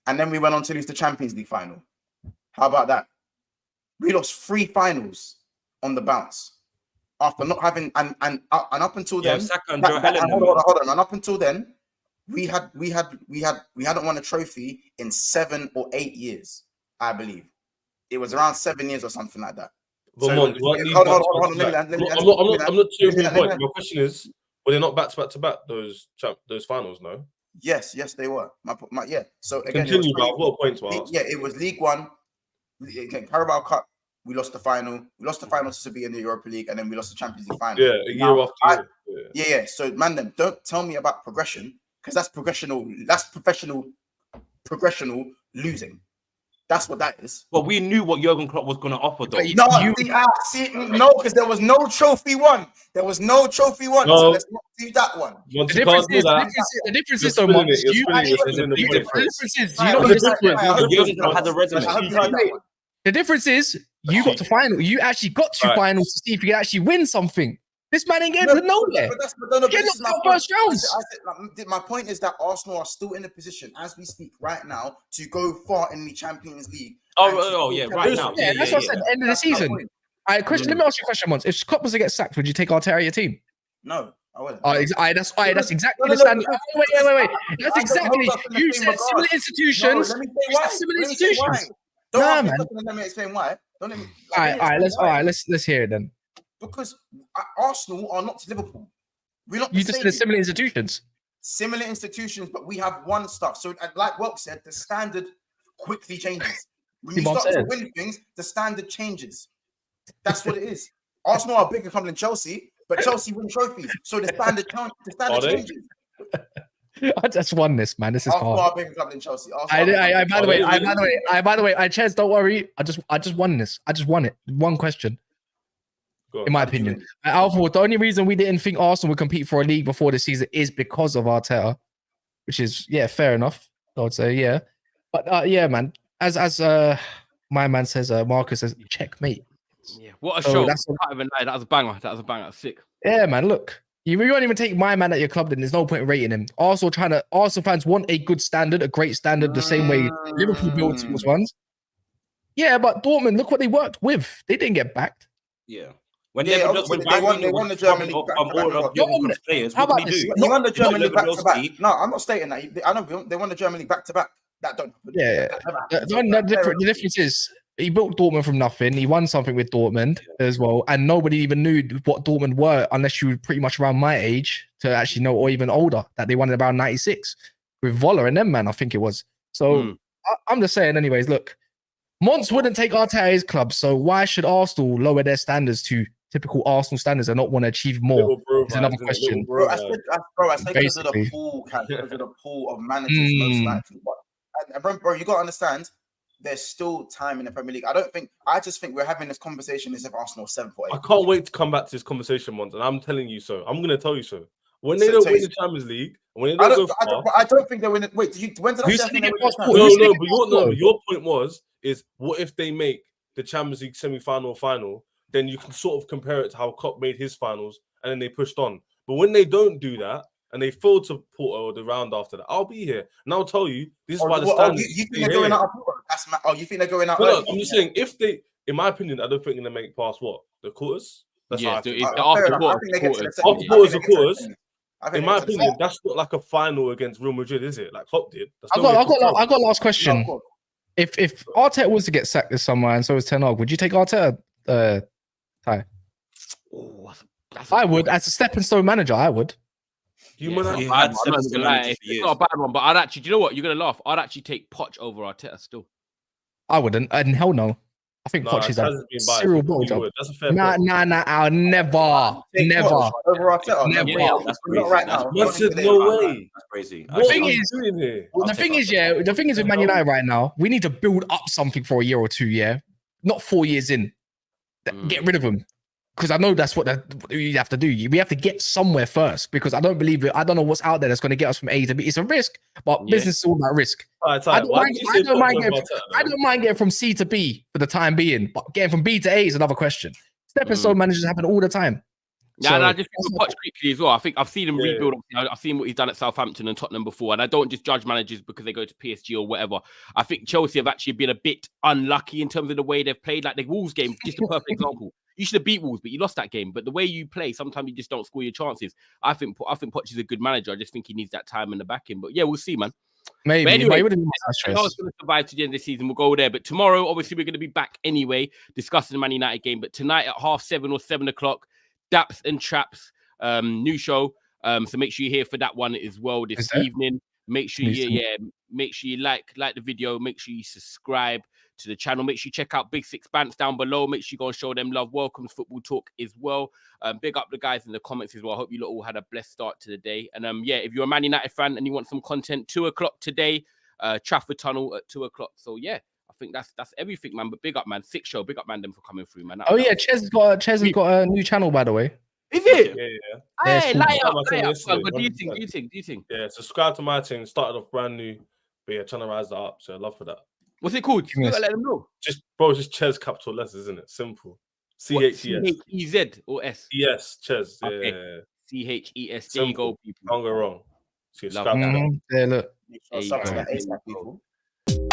And then we went on to lose the Champions League final. How about that? We lost 3 finals on the bounce after not having and up until then. Hold on. And up until then, we hadn't won a trophy in 7 or 8 years. I believe it was around 7 years or something like that. Hold on. I'm not sure your point. My question is, were they not back to back those finals? No. Yes, they were. Yeah. So again, continue. I've got a point to ask. Yeah, it was League One. Again, Carabao Cup. We lost the final. We lost the final to be in the Europa League, and then we lost the Champions League final. Yeah, a year after. Yeah. So, man, don't tell me about progression because that's progressional. That's professional losing. That's what that is. But we knew what Jurgen Klopp was going to offer, though. No, because there was no trophy won. So let's not do that one. The difference is, though, Mark. The difference is you got to final. You actually got to finals to see if you can actually win something. This man ain't getting to nowhere. First rounds. My point is that Arsenal are still in a position, as we speak right now, to go far in the Champions League. Right now. Yeah, that's what I said. End of the season. All right, question. Let me ask you a question once. If Klopp was to get sacked, would you take Arteta at your team? No, I wouldn't. That's exactly the standard. Wait. That's exactly. You said similar institutions. Similar institutions. Nah, man. Let me explain why. All right. Let's hear it then. Because Arsenal are not Liverpool. We're not. You just said similar institutions. Similar institutions, but we have one stuff. So, like Welk said, the standard quickly changes. When you start to win things, the standard changes. That's what it is. Arsenal are a bigger club than Chelsea, but Chelsea win trophies, so the standard changes. I just won this, man. This is Arsenal hard. are a bigger club than Chelsea. By the way, Ches, don't worry. I just won this. I just won it. One question. In my opinion, the only reason we didn't think Arsenal would compete for a league before the season is because of Arteta, which is fair enough. I would say but man. As my man says, Marcus says, checkmate. Yeah, what a show! That was a banger. That's sick. Yeah, man. Look, you won't even take my man at your club. Then there's no point in rating him. Arsenal fans want a good standard, a great standard, the same way Liverpool built towards ones. Yeah, but Dortmund, look what they worked with. They didn't get backed. Yeah. When they won the German League back-to-back. How about this? They won the German League back-to-back. No, I'm not stating that. I know they won the German League back-to-back. That don't happen. Yeah. The difference is he built Dortmund from nothing. He won something with Dortmund as well, and nobody even knew what Dortmund were unless you were pretty much around my age to actually know, or even older, that they won in about 96 with Voller and them, man. I think it was. So I'm just saying, anyways. Look, Mons wouldn't take Arteta at his club, so why should Arsenal lower their standards to typical Arsenal standards and not want to achieve more? Is another question. I said because of the pool, because of the pool of managers, most likely. And bro, you got to understand, there's still time in the Premier League. I just think we're having this conversation as if Arsenal 7 or 8. I can't wait to come back to this conversation once, and I'm telling you so. I'm going to tell you so. When they don't win the Champions League, when they don't go far, I don't think they win it. Wait, when did I say they win? No, but your point is, what if they make the Champions League semi-final or final, then you can sort of compare it to how Klopp made his finals, and then they pushed on. But when they don't do that, and they fail to Porto the round after that, I'll be here. And I'll tell you, this is why the standards... You think they're going out of Porto? You think they're going out early? No, I'm just saying, if they... In my opinion, I don't think they're going to make past what? The quarters? That's yeah, after quarters. In my opinion, that's not like a final against Real Madrid, is it? Like Klopp did. I got last question. If Arteta was to get sacked this summer and so was Ten Hag, would you take Arteta? Ty? I would. As a stepping stone manager, I would. It's not a bad one, but I'd actually, do you know what? You're going to laugh. I'd actually take Poch over Arteta still. I wouldn't. And hell no. I think Poch is a serial ball job. That's a fair point. I'll never. Over Arteta? Never. Yeah, that's crazy. Not right now. No way. That's crazy. The thing is with Man United right now, we need to build up something for a year or two, yeah? Not 4 years in. Get rid of them. Because I know that's what you have to do. We have to get somewhere first because I don't believe it. I don't know what's out there that's going to get us from A to B. It's a risk, but business is all about risk. I don't mind getting from C to B for the time being, but getting from B to A is another question. Stepping stone managers happen all the time. Yeah, and I just think Poch quickly as well. I think I've seen him rebuild. I've seen what he's done at Southampton and Tottenham before, and I don't just judge managers because they go to PSG or whatever. I think Chelsea have actually been a bit unlucky in terms of the way they've played. Like the Wolves game, just a perfect example. You should have beat Wolves, but you lost that game. But the way you play, sometimes you just don't score your chances. I think Poch is a good manager. I just think he needs that time in the back end. But yeah, we'll see, man. Maybe. But anyway, I was going to survive to the end of the season. We'll go there. But tomorrow, obviously, we're going to be back anyway, discussing the Man United game. But tonight at 7:30 or 7 o'clock, Daps and Traps, new show. So make sure you're here for that one as well this evening. Make sure make sure you like the video. Make sure you subscribe to the channel. Make sure you check out Big Six Bants down below. Make sure you go and show them love. Welcome to Football Talk as well. Big up the guys in the comments as well. I hope you lot all had a blessed start to the day. And if you're a Man United fan and you want some content, 2 o'clock today, Trafford Tunnel at 2 o'clock. So yeah, I think that's everything, man. But big up, man. Sick show. Big up, man, them for coming through, man. Ches has got a new channel, by the way. Is it? Yeah. Hey, light up. What do you think? Yeah, subscribe to my team. Started off brand new, but yeah, trying to rise that up. So I love for that. What's it called? You gotta let them know. Just Ches capital letters, isn't it? Simple. CHES. CHEZ or S? Yes, Ches. Okay. Yeah. CHES. There you go, people. Can't go wrong. So yeah, look.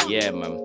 Yeah, man.